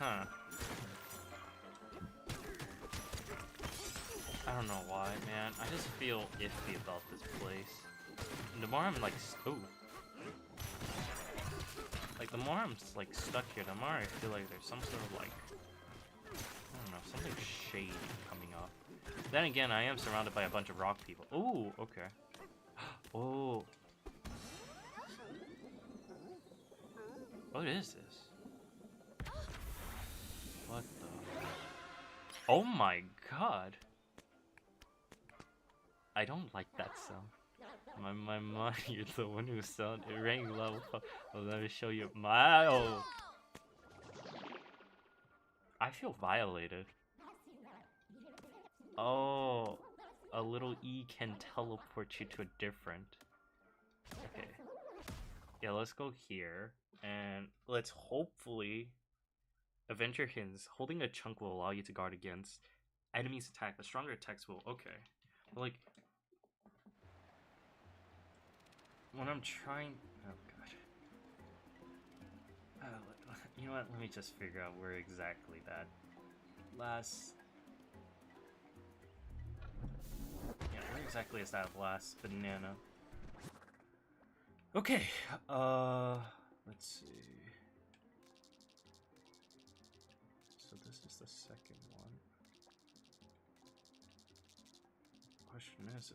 Huh. I don't know why, man. I just feel iffy about this place. And the more I'm like, the more I'm like stuck here, the more I feel like there's some sort of like, I don't know, something shady coming up. Then again, I am surrounded by a bunch of rock people. Ooh, okay. Oh. What is this? What the? Oh my god. I don't like that sound. My mind, you're the one who sound it rang low. Well, let me show you my. Oh. I feel violated. Oh, a little E can teleport you to a different. Okay. Yeah, let's go here and let's hopefully. Adventure hints. Holding a chunk will allow you to guard against enemies' attack, but stronger attacks will. Okay. But like. When I'm trying... Oh, God. You know what? Let me just figure out where exactly that last... Yeah, where exactly is that last banana? Okay, let's see. So this is the second one. Question is...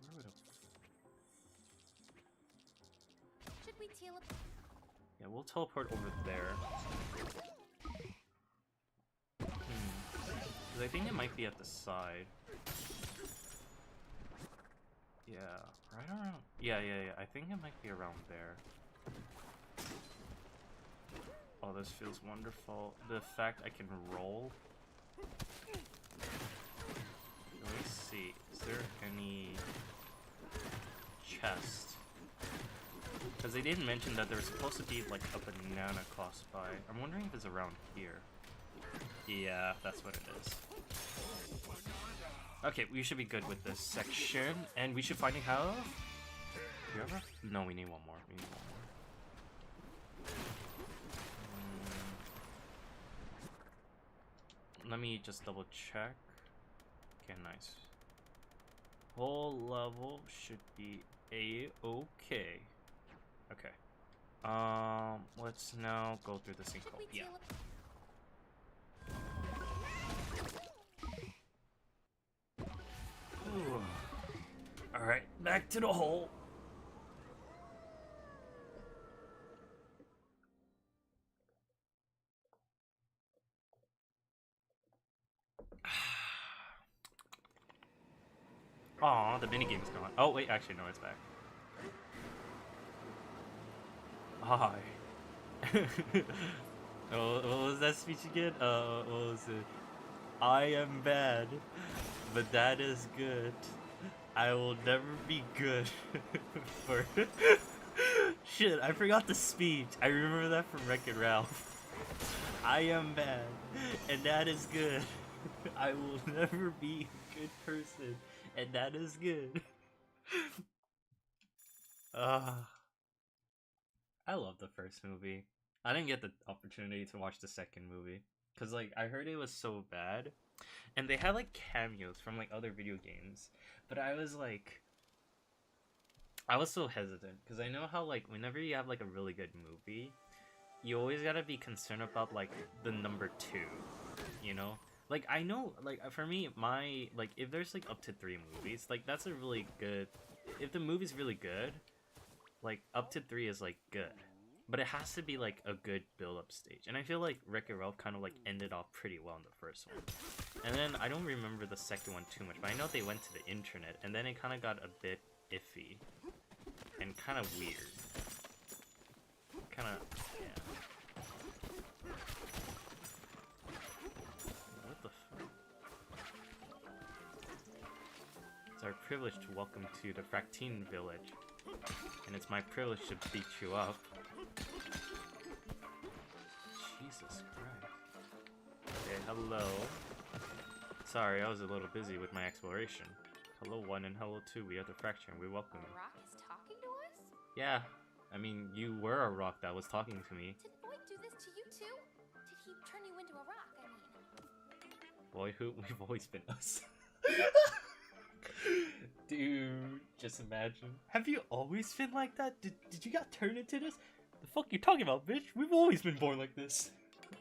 Where would Should we teleport? Yeah, we'll teleport over there. Because I think it might be at the side. Yeah, right around... Yeah, I think it might be around there. Oh, this feels wonderful. The fact I can roll. Let me see. Is there any chest? Because they didn't mention that there's supposed to be like a banana close by. I'm wondering if it's around here. Yeah, that's what it is. Okay, we should be good with this section, and we should finally have. Do you ever? No, we need one more. We need one more. Let me just double check. Okay, nice. Whole level should be a-okay. Okay. Let's now go through the sinkhole. Yeah. Alright, back to the hole. Aw, the minigame's gone. Oh, wait, actually, no, it's back. Hi. What was that speech again? What was it? I am bad, but that is good. I will never be good for... Shit, I forgot the speech. I remember that from Wreck-It Ralph. I am bad, and that is good. I will never be a good person, and that is good. I love the first movie. I didn't get the opportunity to watch the second movie because like I heard it was so bad, and they had like cameos from like other video games, but I was so hesitant because I know how like whenever you have like a really good movie, you always gotta be concerned about like the number 2, you know? Like I know like for me my like if there's like up to 3 movies, like that's a really good. If the movie's really good, like up to 3 is like good. But it has to be like a good build-up stage. And I feel like Wreck-It Ralph kind of like ended off pretty well in the first one. And then I don't remember the second one too much, but I know they went to the internet and then it kind of got a bit iffy and kind of weird. Kind of, yeah. What the fuck? It's our privilege to welcome to the Fractine village. And it's my privilege to beat you up. Jesus Christ. Okay, hello. Sorry, I was a little busy with my exploration. Hello 1 and hello 2, we are the Fracture and we welcome you. A rock is talking to us? Yeah, I mean, you were a rock that was talking to me. this to you too? Did he turn you into a rock, I mean? Boyhood, we've always been us. Dude, just imagine. Have you always been like that? Did you got turned into this? The fuck you talking about, bitch? We've always been born like this.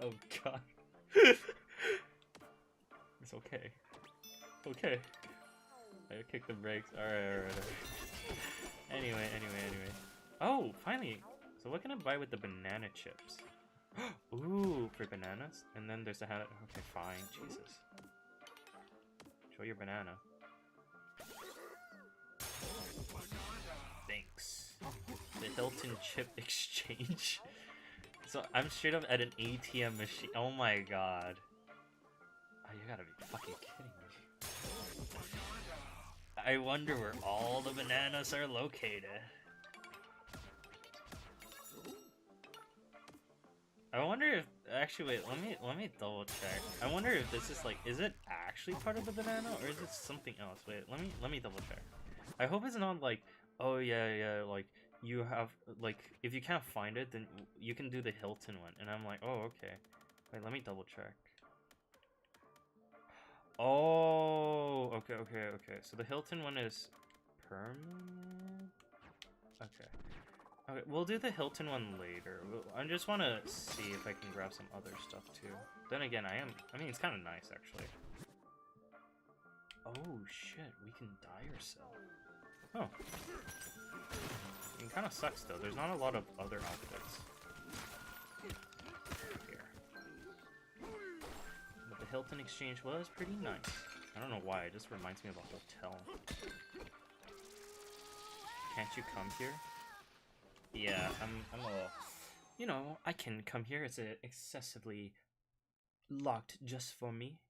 Oh god. It's okay. Okay. I kick the brakes. Alright. Anyway. Oh, finally. So what can I buy with the banana chips? Ooh, for bananas? And then there's the hat. Okay, fine. Jesus. Show your banana. Thanks. The Hilton chip exchange. So I'm straight up at an ATM machine. Oh my god. Oh, you gotta be fucking kidding me. I wonder where all the bananas are located. I wonder if actually wait, let me double check. I wonder if this is like, is it actually part of the banana or is it something else? Wait, let me double check. I hope it's not like, oh yeah, like you have like if you can't find it then you can do the Hilton one, and I'm like, oh okay. Wait, let me double check. Oh, okay. So the Hilton one is permanent. Okay, we'll do the Hilton one later. I just want to see if I can grab some other stuff too. Then again, I mean, it's kind of nice actually. Oh shit, we can dye ourselves. Oh. It kind of sucks though. There's not a lot of other outfits. Here. But the Hilton exchange was pretty nice. I don't know why, it just reminds me of a hotel. Can't you come here? Yeah, I'm a little... You know, I can come here. It's excessively locked just for me.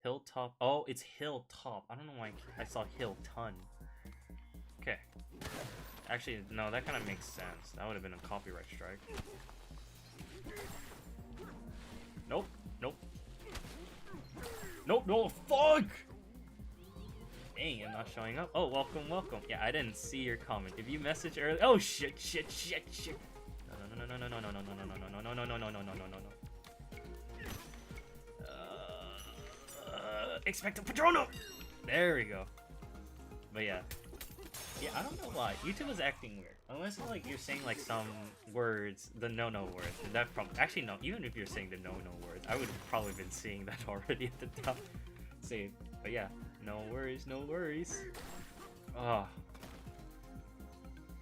Hilltop. Oh, it's Hilltop. I don't know why I saw Hilton. Okay. Actually, no, that kind of makes sense. That would have been a copyright strike. Nope. No, fuck! Dang, I'm not showing up. Oh, welcome. Yeah, I didn't see your comment. If you messaged earlier, oh shit. No. Expecto Patrono! There we go. But yeah, I don't know why YouTube is acting weird. Unless like you're saying like some words, the no words. That probably actually no. Even if you're saying the no words, I would probably been seeing that already at the top. Save. But yeah, no worries. Oh, I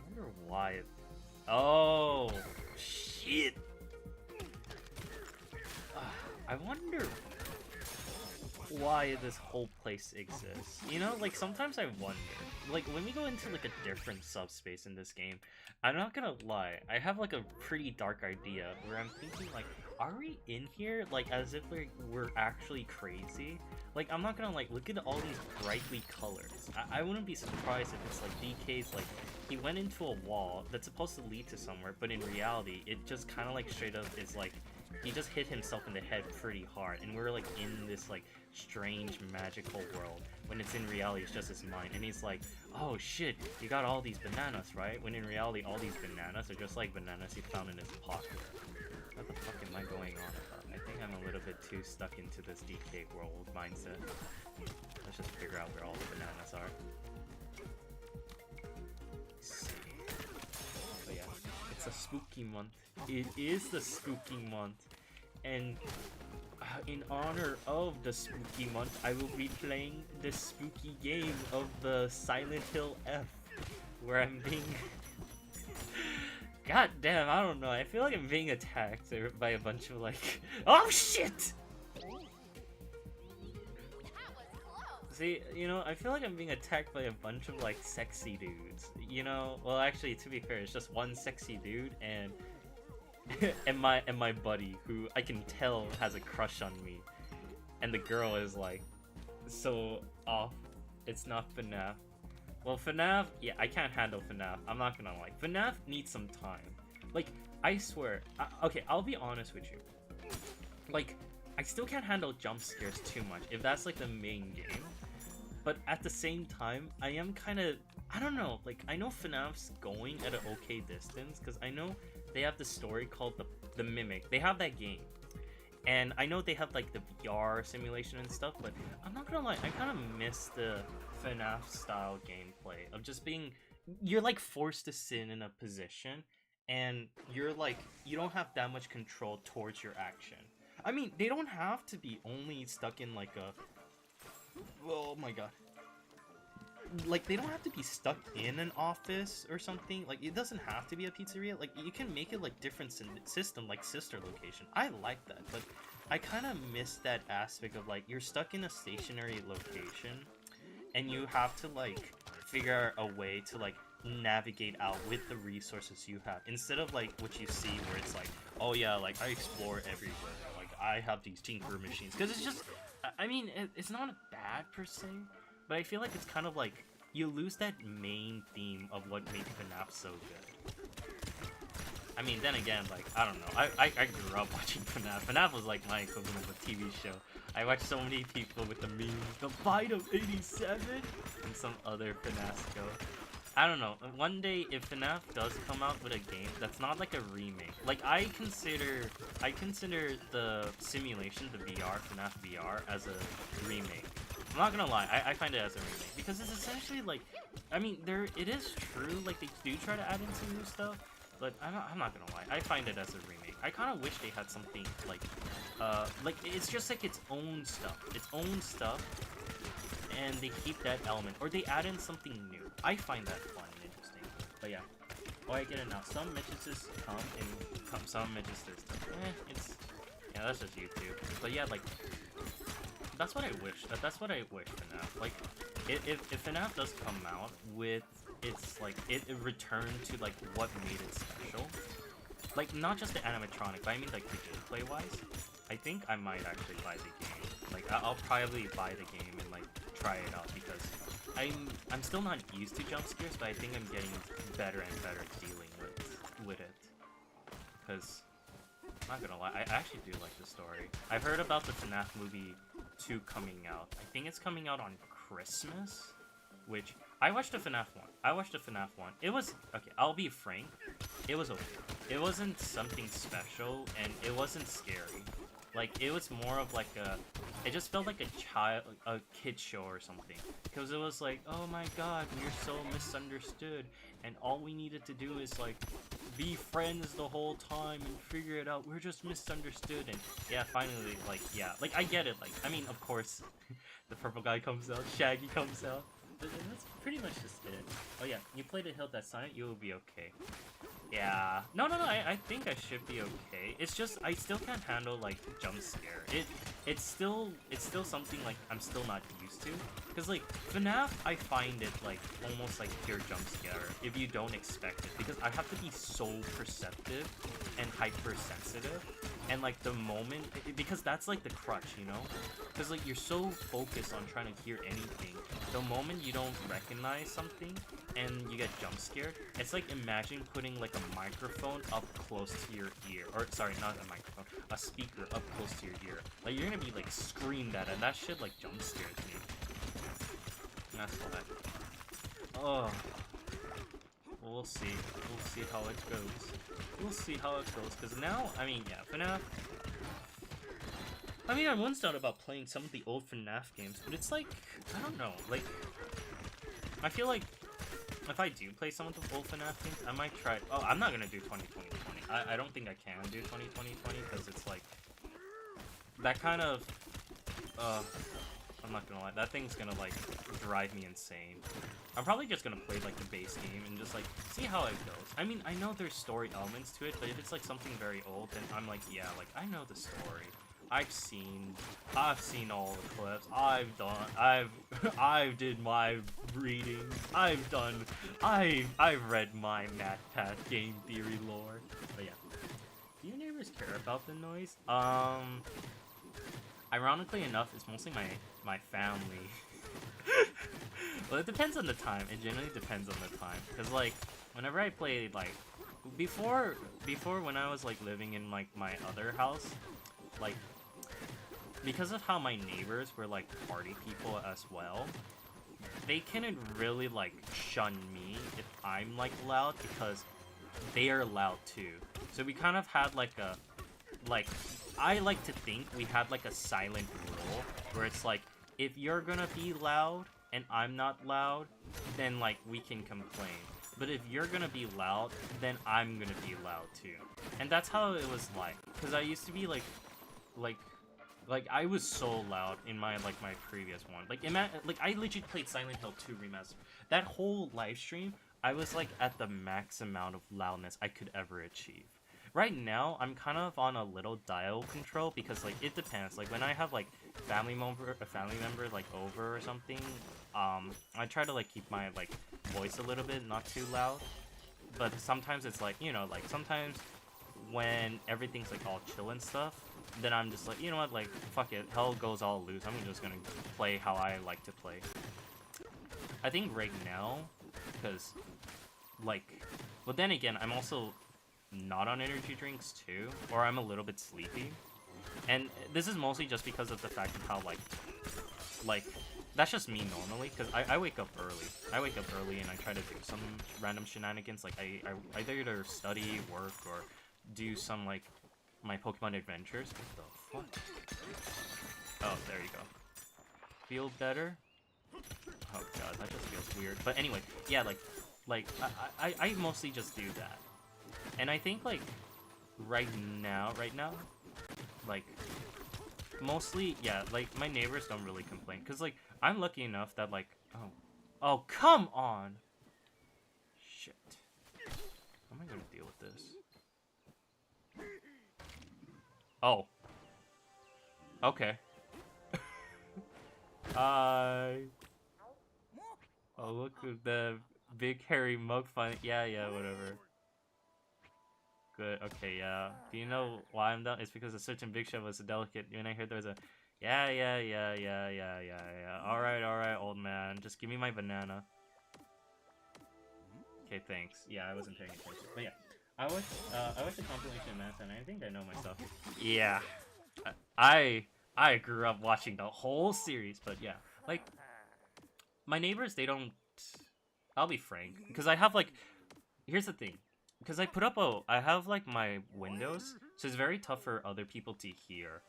wonder why. Oh shit. I wonder why this whole place exists. You know, like sometimes I wonder, like when we go into like a different subspace in this game, I'm not gonna lie, I have like a pretty dark idea where I'm thinking like, are we in here like as if we're actually crazy? Like I'm not gonna like look at all these brightly colors. I wouldn't be surprised if it's like DK's like he went into a wall that's supposed to lead to somewhere, but in reality it just kind of like straight up is like he just hit himself in the head pretty hard, and we're like in this like strange magical world when it's in reality it's just his mind, and he's like, oh shit, you got all these bananas, right? When in reality all these bananas are just like bananas he found in his pocket. What the fuck am I going on about? I think I'm a little bit too stuck into this DK world mindset. Let's just figure out where all the bananas are. But yeah, it's a spooky month. It is the spooky month. And in honor of the spooky month, I will be playing the spooky game of the Silent Hill F, where I'm being... God damn, I don't know, I feel like I'm being attacked by a bunch of like... Oh shit! See, you know, I feel like I'm being attacked by a bunch of like sexy dudes. You know, well actually to be fair, it's just one sexy dude and and my buddy who I can tell has a crush on me, and the girl is like so off. It's not FNAF. Well, FNAF, yeah, I can't handle FNAF. I'm not gonna lie. FNAF needs some time. Like, I swear. Okay, I'll be honest with you. Like, I still can't handle jump scares too much if that's like the main game. But at the same time, I am kind of, I don't know. Like, I know FNAF's going at an okay distance because I know they have the story called the the Mimic. They have that game. And I know they have like the VR simulation and stuff, but I'm not gonna lie, I kind of miss the FNAF style gameplay of just being, you're like forced to sit in a position and you're like, you don't have that much control towards your action. I mean, they don't have to be only stuck in like a, oh my god. Like, they don't have to be stuck in an office or something. Like, it doesn't have to be a pizzeria. Like, you can make it like different system, like sister location. I like that, but I kind of miss that aspect of like, you're stuck in a stationary location and you have to like figure out a way to like navigate out with the resources you have, instead of like what you see where it's like, oh yeah, like I explore everywhere, like I have these tinker machines, because it's just, I mean, it's not bad per se, but I feel like it's kind of like you lose that main theme of what made FNAF so good. I mean, then again, like, I don't know, I grew up watching FNAF. FNAF was like my equivalent of a TV show. I watched so many people with the memes, the fight of 87, and some other FNAF show. I don't know, one day if FNAF does come out with a game that's not like a remake, like I consider the simulation, the VR, FNAF VR, as a remake. I'm not gonna lie, I find it as a remake, because it's essentially like, I mean, it is true, like they do try to add in some new stuff, but I'm not gonna lie, I find it as a remake. I kind of wish they had something like it's just like its own stuff, and they keep that element, or they add in something new. I find that fun and interesting. But yeah. Oh, I get it now. Some Mitches come and some Mitches there's yeah, that's just YouTube. But yeah, like, that's what I wish. That's what I wish FNAF. Like, if FNAF does come out with its like it returned to like what made it special. Like, not just the animatronic, but I mean like the gameplay wise. I think I might actually buy the game. Like, I'll probably buy the game and like try it out, because I'm still not used to jump scares, but I think I'm getting better and better dealing with it. Because I'm not gonna lie, I actually do like the story. I've heard about the FNAF movie 2 coming out. I think it's coming out on Christmas, which I watched the FNAF 1. It was okay. I'll be frank. It was okay. It wasn't something special, and it wasn't scary. Like, it was more of like it just felt like a kid show or something. Because it was like, oh my god, we're so misunderstood, and all we needed to do is like be friends the whole time and figure it out. We're just misunderstood, and yeah, finally, like, yeah, like I get it. Like, I mean, of course, the purple guy comes out, Shaggy comes out. But that's pretty much just it. Oh yeah, you play the hill that's silent, you will be okay. Yeah. No, I think I should be okay. It's just, I still can't handle, like, jump scare. It's still something, like, I'm still not used to. Because, like, FNAF, I find it, like, almost like pure jump scare if you don't expect it. Because I have to be so perceptive and hypersensitive. And, like, the moment, because that's, like, the crutch, you know? Because, like, you're so focused on trying to hear anything. The moment you don't recognize something and you get jump scared, it's like, imagine putting, like, a microphone up close to your ear. Or, sorry, not a microphone, a speaker up close to your ear. Like, you're gonna be, like, screamed at, and that shit, like, jump scares me. That's why. Oh. We'll see. We'll see how it goes. We'll see how it goes. Because now, I mean, yeah, FNAF. I mean, I once thought about playing some of the old FNAF games, but it's like, I don't know. Like, I feel like if I do play some of the old FNAF games, I might try. Oh, I'm not gonna do 2020. I don't think I can do 2020 because it's like that kind of. I'm not gonna lie, that thing's gonna like drive me insane. I'm probably just gonna play like the base game and just like see how it goes. I mean, I know there's story elements to it, but if it's like something very old, then I'm like, yeah, like I know the story. I've seen all the clips. I've did my reading. I've read my MatPat game theory lore. But yeah, do your neighbors care about the noise? Ironically enough, it's mostly my family. Well, it depends on the time. It generally depends on the time. Cause like, whenever I played like, before when I was like living in like my other house, like, because of how my neighbors were like party people as well, they couldn't really like shun me if I'm like loud, because they are loud too. So we kind of had like a, like, I like to think we had like a silent rule where it's like, if you're gonna be loud and I'm not loud, then like we can complain. But if you're gonna be loud, then I'm gonna be loud too. And that's how it was like. Cause I used to be like I was so loud in my my previous one. Like I legit played Silent Hill 2 Remastered. That whole live stream, I was like at the max amount of loudness I could ever achieve. Right now, I'm kind of on a little dial control because like it depends. Like when I have like a family member like over or something, I try to like keep my like voice a little bit not too loud. But sometimes it's like, you know, like sometimes when everything's like all chill and stuff, then I'm just like, you know what, like fuck it, hell goes all loose. I'm just gonna play how I like to play. I think right now, because like, but then again, I'm also not on energy drinks too, or I'm a little bit sleepy, and this is mostly just because of the fact of how like that's just me normally, because I wake up early. I wake up early and I try to do some random shenanigans, like I either study, work, or do some like my Pokemon adventures. What the fuck? Oh, there you go. Feel better? Oh god, that just feels weird. But anyway, yeah, like I mostly just do that. And I think like right now, like mostly, yeah, like my neighbors don't really complain, cause like I'm lucky enough that like, oh come on, shit, how am I gonna deal with this? Oh, okay. Oh, look at the big hairy mug fun. Yeah, whatever. Good, okay, yeah. Do you know why I'm done? It's because a certain big show was delicate. When I heard there was a... Yeah. Alright, old man. Just give me my banana. Okay, thanks. Yeah, I wasn't paying attention. But yeah. I watched the compilation of Bananza, and I think I know myself. Yeah. I grew up watching the whole series, but yeah. Like, my neighbors, they don't... I'll be frank. Because I have, like... Here's the thing. Because I have, like, my windows, so it's very tough for other people to hear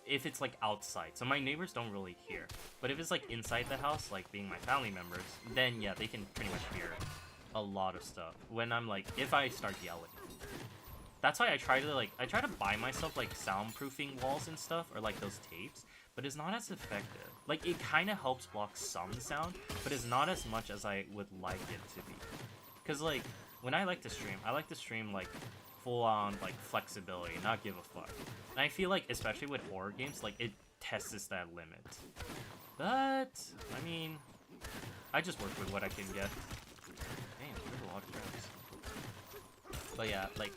if it's, like, outside. So my neighbors don't really hear. But if it's, like, inside the house, like, being my family members, then, yeah, they can pretty much hear a lot of stuff. When I'm, like, if I start yelling. That's why I try to buy myself, like, soundproofing walls and stuff, or, like, those tapes, but it's not as effective. Like, it kind of helps block some sound, but it's not as much as I would like it to be. Because, like, when I like to stream, like, full-on, like, flexibility, not give a fuck. And I feel like, especially with horror games, like, it tests that limit. But, I mean, I just work with what I can get. Damn, there's a lot of traps. But yeah, like,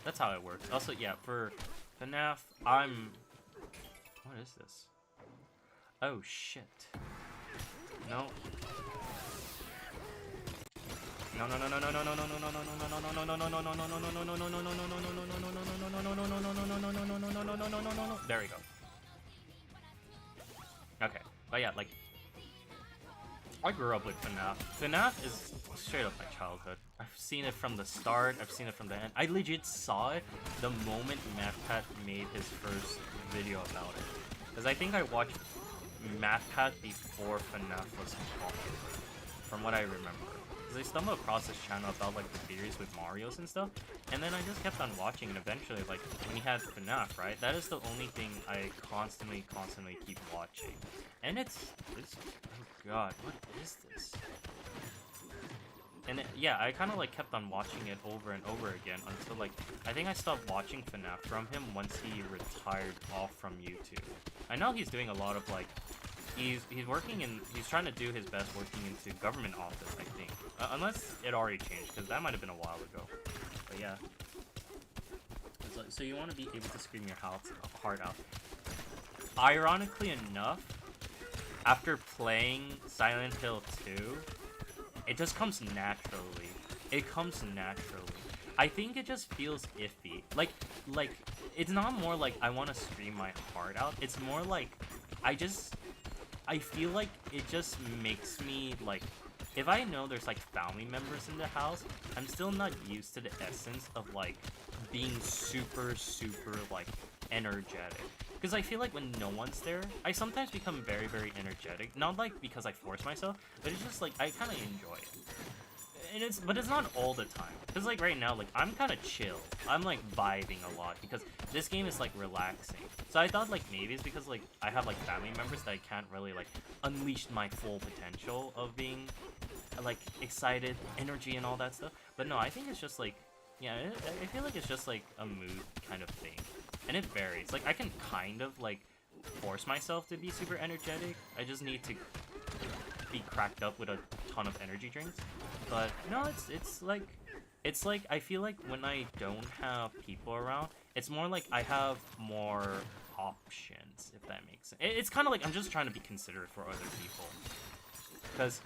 that's how it works. Also, yeah, for FNAF, what is this? Oh, shit. No. There we go. Okay, but yeah, like, I grew up with FNAF. FNAF is straight up my childhood. I've seen it from the start, I've seen it from the end. I legit saw it the moment MathPat made his first video about it. Because I think I watched MathPat before FNAF was popular, from what I remember. Because I stumbled across this channel about, like, the theories with Mario's and stuff, and then I just kept on watching, and eventually, like, when he had FNAF, right, that is the only thing I constantly keep watching. And it's oh god, what is this? And yeah, I kind of, like, kept on watching it over and over again until, like, I think I stopped watching FNAF from him once he retired off from YouTube. I know he's doing a lot of, like, he's trying to do his best working into government office, I think. Unless it already changed, because that might have been a while ago. But yeah. So you want to be able to scream your heart out. Ironically enough, after playing Silent Hill 2, it just comes naturally. It comes naturally. I think it just feels iffy. Like, it's not more like I want to scream my heart out. It's more like, I feel like it just makes me, like, if I know there's like family members in the house, I'm still not used to the essence of like being super like energetic. Because I feel like when no one's there, I sometimes become very energetic. Not like because I force myself, but it's just like I kind of enjoy it. And but it's not all the time. Because like right now, like I'm kind of chill. I'm like vibing a lot because this game is like relaxing. So I thought like maybe it's because like I have like family members that I can't really like unleash my full potential of being like excited, energy and all that stuff. But no, I think it's just like, yeah, I feel like it's just like a mood kind of thing. And it varies. Like I can kind of like force myself to be super energetic. I just need to be cracked up with a ton of energy drinks. But no, it's like I feel like when I don't have people around, it's more like I have more options, if that makes sense. It's kind of like I'm just trying to be considerate for other people, because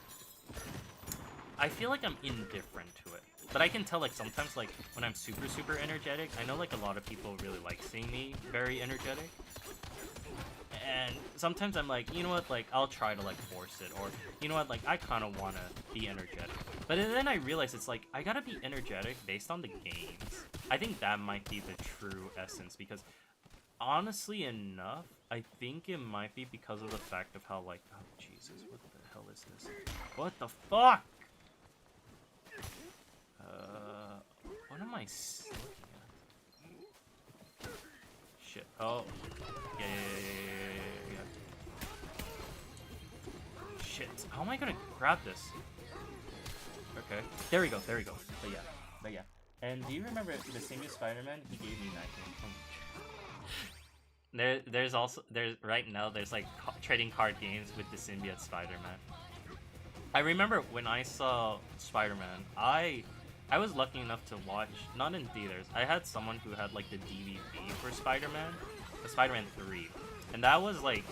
I feel like I'm indifferent to it. But I can tell like sometimes like when I'm super energetic, I know like a lot of people really like seeing me very energetic. And sometimes I'm like, you know what, like, I'll try to, like, force it, or, you know what, like, I kind of want to be energetic. But then I realize it's like, I gotta be energetic based on the games. I think that might be the true essence, because, honestly enough, I think it might be because of the fact of how, like, oh, Jesus, what the hell is this? What the fuck? What am I looking at? Shit, oh, yeah. Shit, how am I gonna grab this? Okay, there we go. But yeah. And do you remember the single Spider-Man? He gave me nothing. There's right now there's like trading card games with the symbiote Spider-Man. I remember when I saw Spider-Man, I was lucky enough to watch, not in theaters. I had someone who had like the DVD for Spider-Man, Spider-Man 3, and that was like,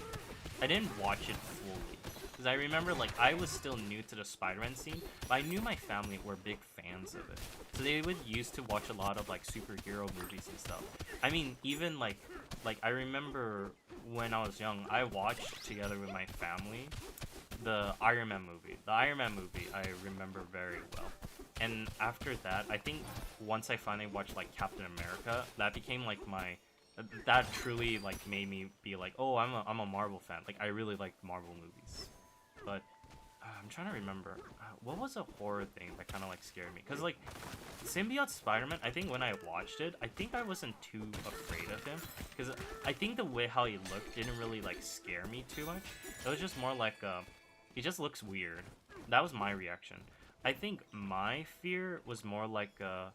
I didn't watch it fully. Because I remember, like, I was still new to the Spider-Man scene, but I knew my family were big fans of it. So they would used to watch a lot of, like, superhero movies and stuff. I mean, even, like I remember when I was young, I watched together with my family the Iron Man movie. The Iron Man movie, I remember very well. And after that, I think once I finally watched, like, Captain America, that became, like, that truly, like, made me be like, oh, I'm a Marvel fan. Like, I really like Marvel movies. But I'm trying to remember, what was a horror thing that kind of like scared me? Because like Symbiote Spider-Man, I think when I watched it, I think I wasn't too afraid of him, because I think the way how he looked didn't really like scare me too much. It was just more like he just looks weird. That was my reaction. I think my fear was more like how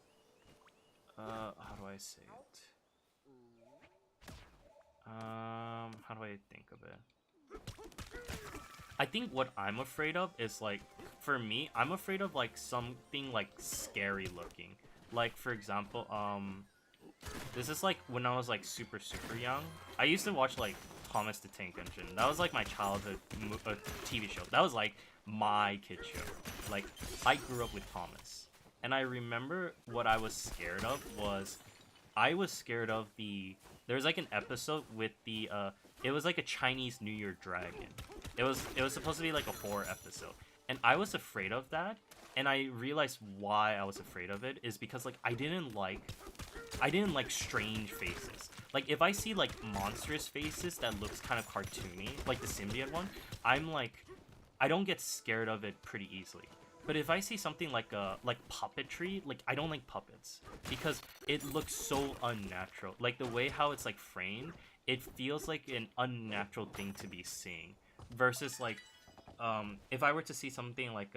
do I say it? How do I think of it? I think what I'm afraid of is, like, for me, I'm afraid of, like, something, like, scary looking. Like, for example, this is, like, when I was, like, super young. I used to watch, like, Thomas the Tank Engine. That was, like, my childhood TV show. That was, like, my kid show. Like, I grew up with Thomas. And I remember what I was scared of was, I was scared of there was, like, an episode with it was, like, a Chinese New Year dragon. It was supposed to be like a horror episode, and I was afraid of that. And I realized why I was afraid of it is because like I didn't like strange faces. Like if I see like monstrous faces that looks kind of cartoony, like the symbiote one, I'm like, I don't get scared of it pretty easily. But if I see something like puppetry, like I don't like puppets because it looks so unnatural. Like the way how it's like framed, it feels like an unnatural thing to be seeing. Versus like if I were to see something like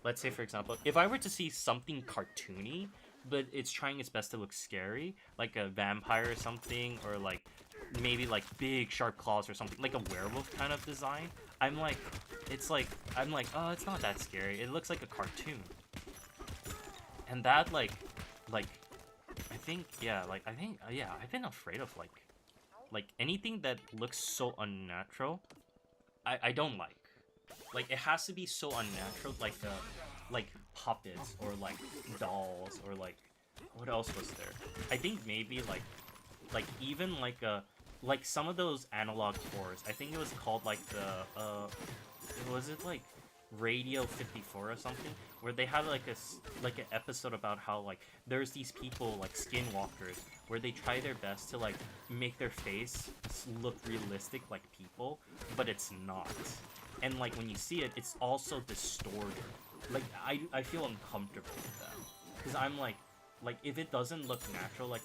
let's say for example, if I were to see something cartoony but it's trying its best to look scary, like a vampire or something, or like maybe like big sharp claws or something, like a werewolf kind of design, I'm like, oh, it's not that scary, it looks like a cartoon. And that like I think I've been afraid of like anything that looks so unnatural. I don't like. Like it has to be so unnatural, like puppets or like dolls or like what else was there? I think maybe like even like some of those analog horrors. I think it was called like was it like Radio 54 or something, where they had like an episode about how like there's these people like skinwalkers where they try their best to like make their face look realistic like people, but it's not. And like when you see it, it's also distorted. Like I feel uncomfortable with that, because I'm like if it doesn't look natural, like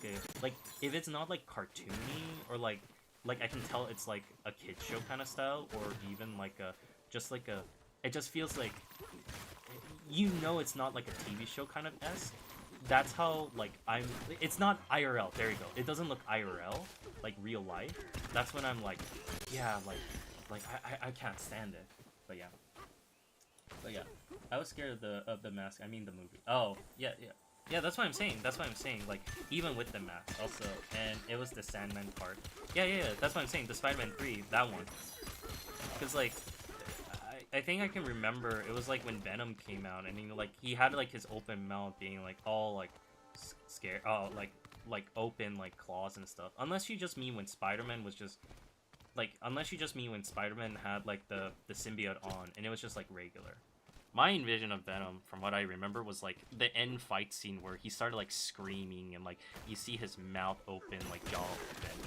if it's not like cartoony, or like I can tell it's like a kid show kind of style, or even like it just feels like, it's not like a TV show kind of esque. That's how like it's not IRL. There you go. It doesn't look IRL, like real life. That's when I'm like, yeah, like I can't stand it. But yeah, I was scared of the mask. I mean the movie. Oh yeah. That's what I'm saying. Like even with the mask also, and it was the Sandman part. Yeah. That's what I'm saying. The Spider-Man 3, that one. Because like I think I can remember it was like when Venom came out, and he had like his open mouth being like all like scared, like open like claws and stuff. Unless you just mean when Spider-Man was just like, unless you just mean when Spider-Man had like the symbiote on and it was just like regular. My envision of Venom, from what I remember, was like the end fight scene where he started like screaming and like you see his mouth open, like jaw open.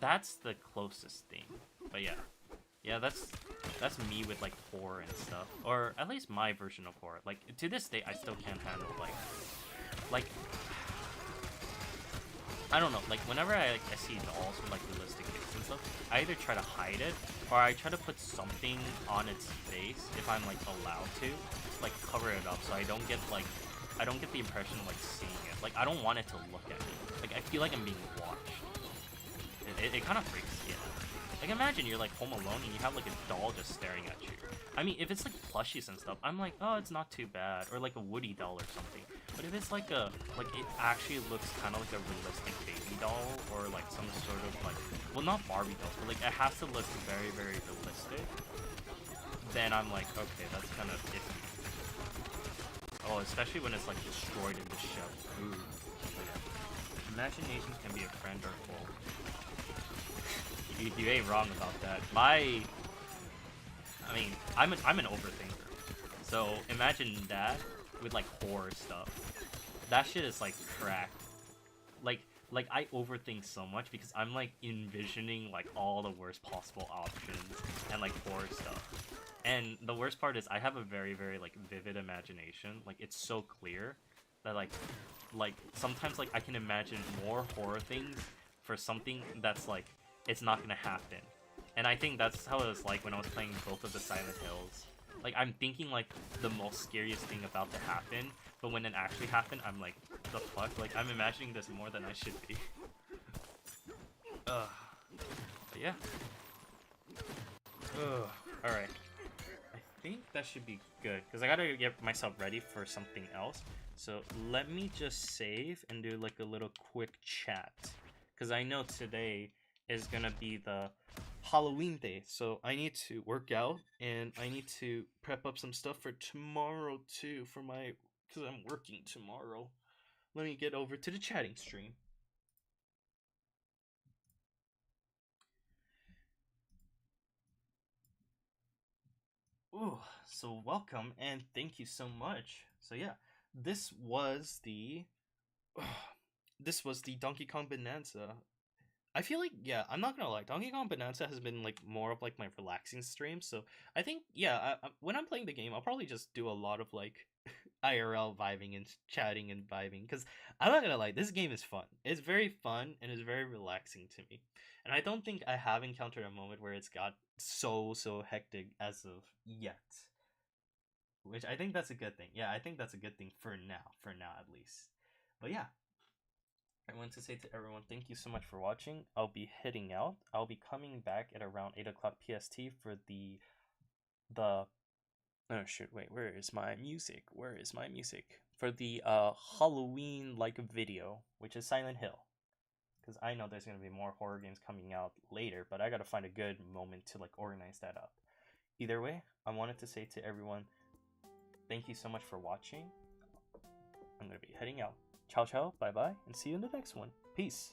That's the closest thing. But yeah, that's me with like horror and stuff, or at least my version of horror. Like to this day, I still can't handle like I don't know. Like whenever I see dolls with like realistic face and stuff, I either try to hide it or I try to put something on its face if I'm like allowed to, like cover it up so I don't get the impression of like seeing it. Like I don't want it to look at me. Like I feel like I'm being watched. It kind of freaks me out. Like imagine you're like home alone and you have like a doll just staring at you. I mean, if it's like plushies and stuff, I'm like, oh, it's not too bad, or like a Woody doll or something. But if it's like it actually looks kind of like a realistic baby doll, or like some sort of like, well, not Barbie dolls, but like it has to look very, very realistic, then I'm like, okay, that's kind of iffy. Oh, especially when it's like destroyed in the shell. Ooh. Imagination can be a friend or foe. You ain't wrong about that. I mean, I'm an overthinker. So imagine that with like horror stuff. That shit is like crack. Like I overthink so much because I'm like envisioning like all the worst possible options and like horror stuff. And the worst part is I have a very, very like vivid imagination. Like it's so clear that like sometimes like I can imagine more horror things for something that's like it's not gonna happen. And I think that's how it was like when I was playing both of the Silent Hills. Like I'm thinking like the most scariest thing about to happen, but when it actually happened, I'm like, the fuck? Like I'm imagining this more than I should be. But yeah. Alright. I think that should be good, because I gotta get myself ready for something else. So let me just save and do like a little quick chat, because I know today is gonna be the Halloween day, so I need to work out and I need to prep up some stuff for tomorrow too, because I'm working tomorrow. Let me get over to the chatting stream. Ooh, so welcome and thank you so much. So yeah, this was the Donkey Kong Bonanza. I feel like, yeah, I'm not gonna lie, Donkey Kong Bonanza has been like more of like my relaxing stream. So I think, yeah, when I'm playing the game, I'll probably just do a lot of like IRL vibing and chatting and vibing, because I'm not gonna lie, this game is fun. It's very fun and it's very relaxing to me. And I don't think I have encountered a moment where it's got so hectic as of yet. Which I think that's a good thing. Yeah, I think that's a good thing for now at least. But yeah, I want to say to everyone, thank you so much for watching. I'll be heading out. I'll be coming back at around 8 o'clock PST for the oh shoot, wait, where is my music? For the Halloween like video, which is Silent Hill. Because I know there's gonna be more horror games coming out later, but I gotta find a good moment to like organize that up. Either way, I wanted to say to everyone, thank you so much for watching. I'm gonna be heading out. Ciao ciao, bye bye, and see you in the next one. Peace.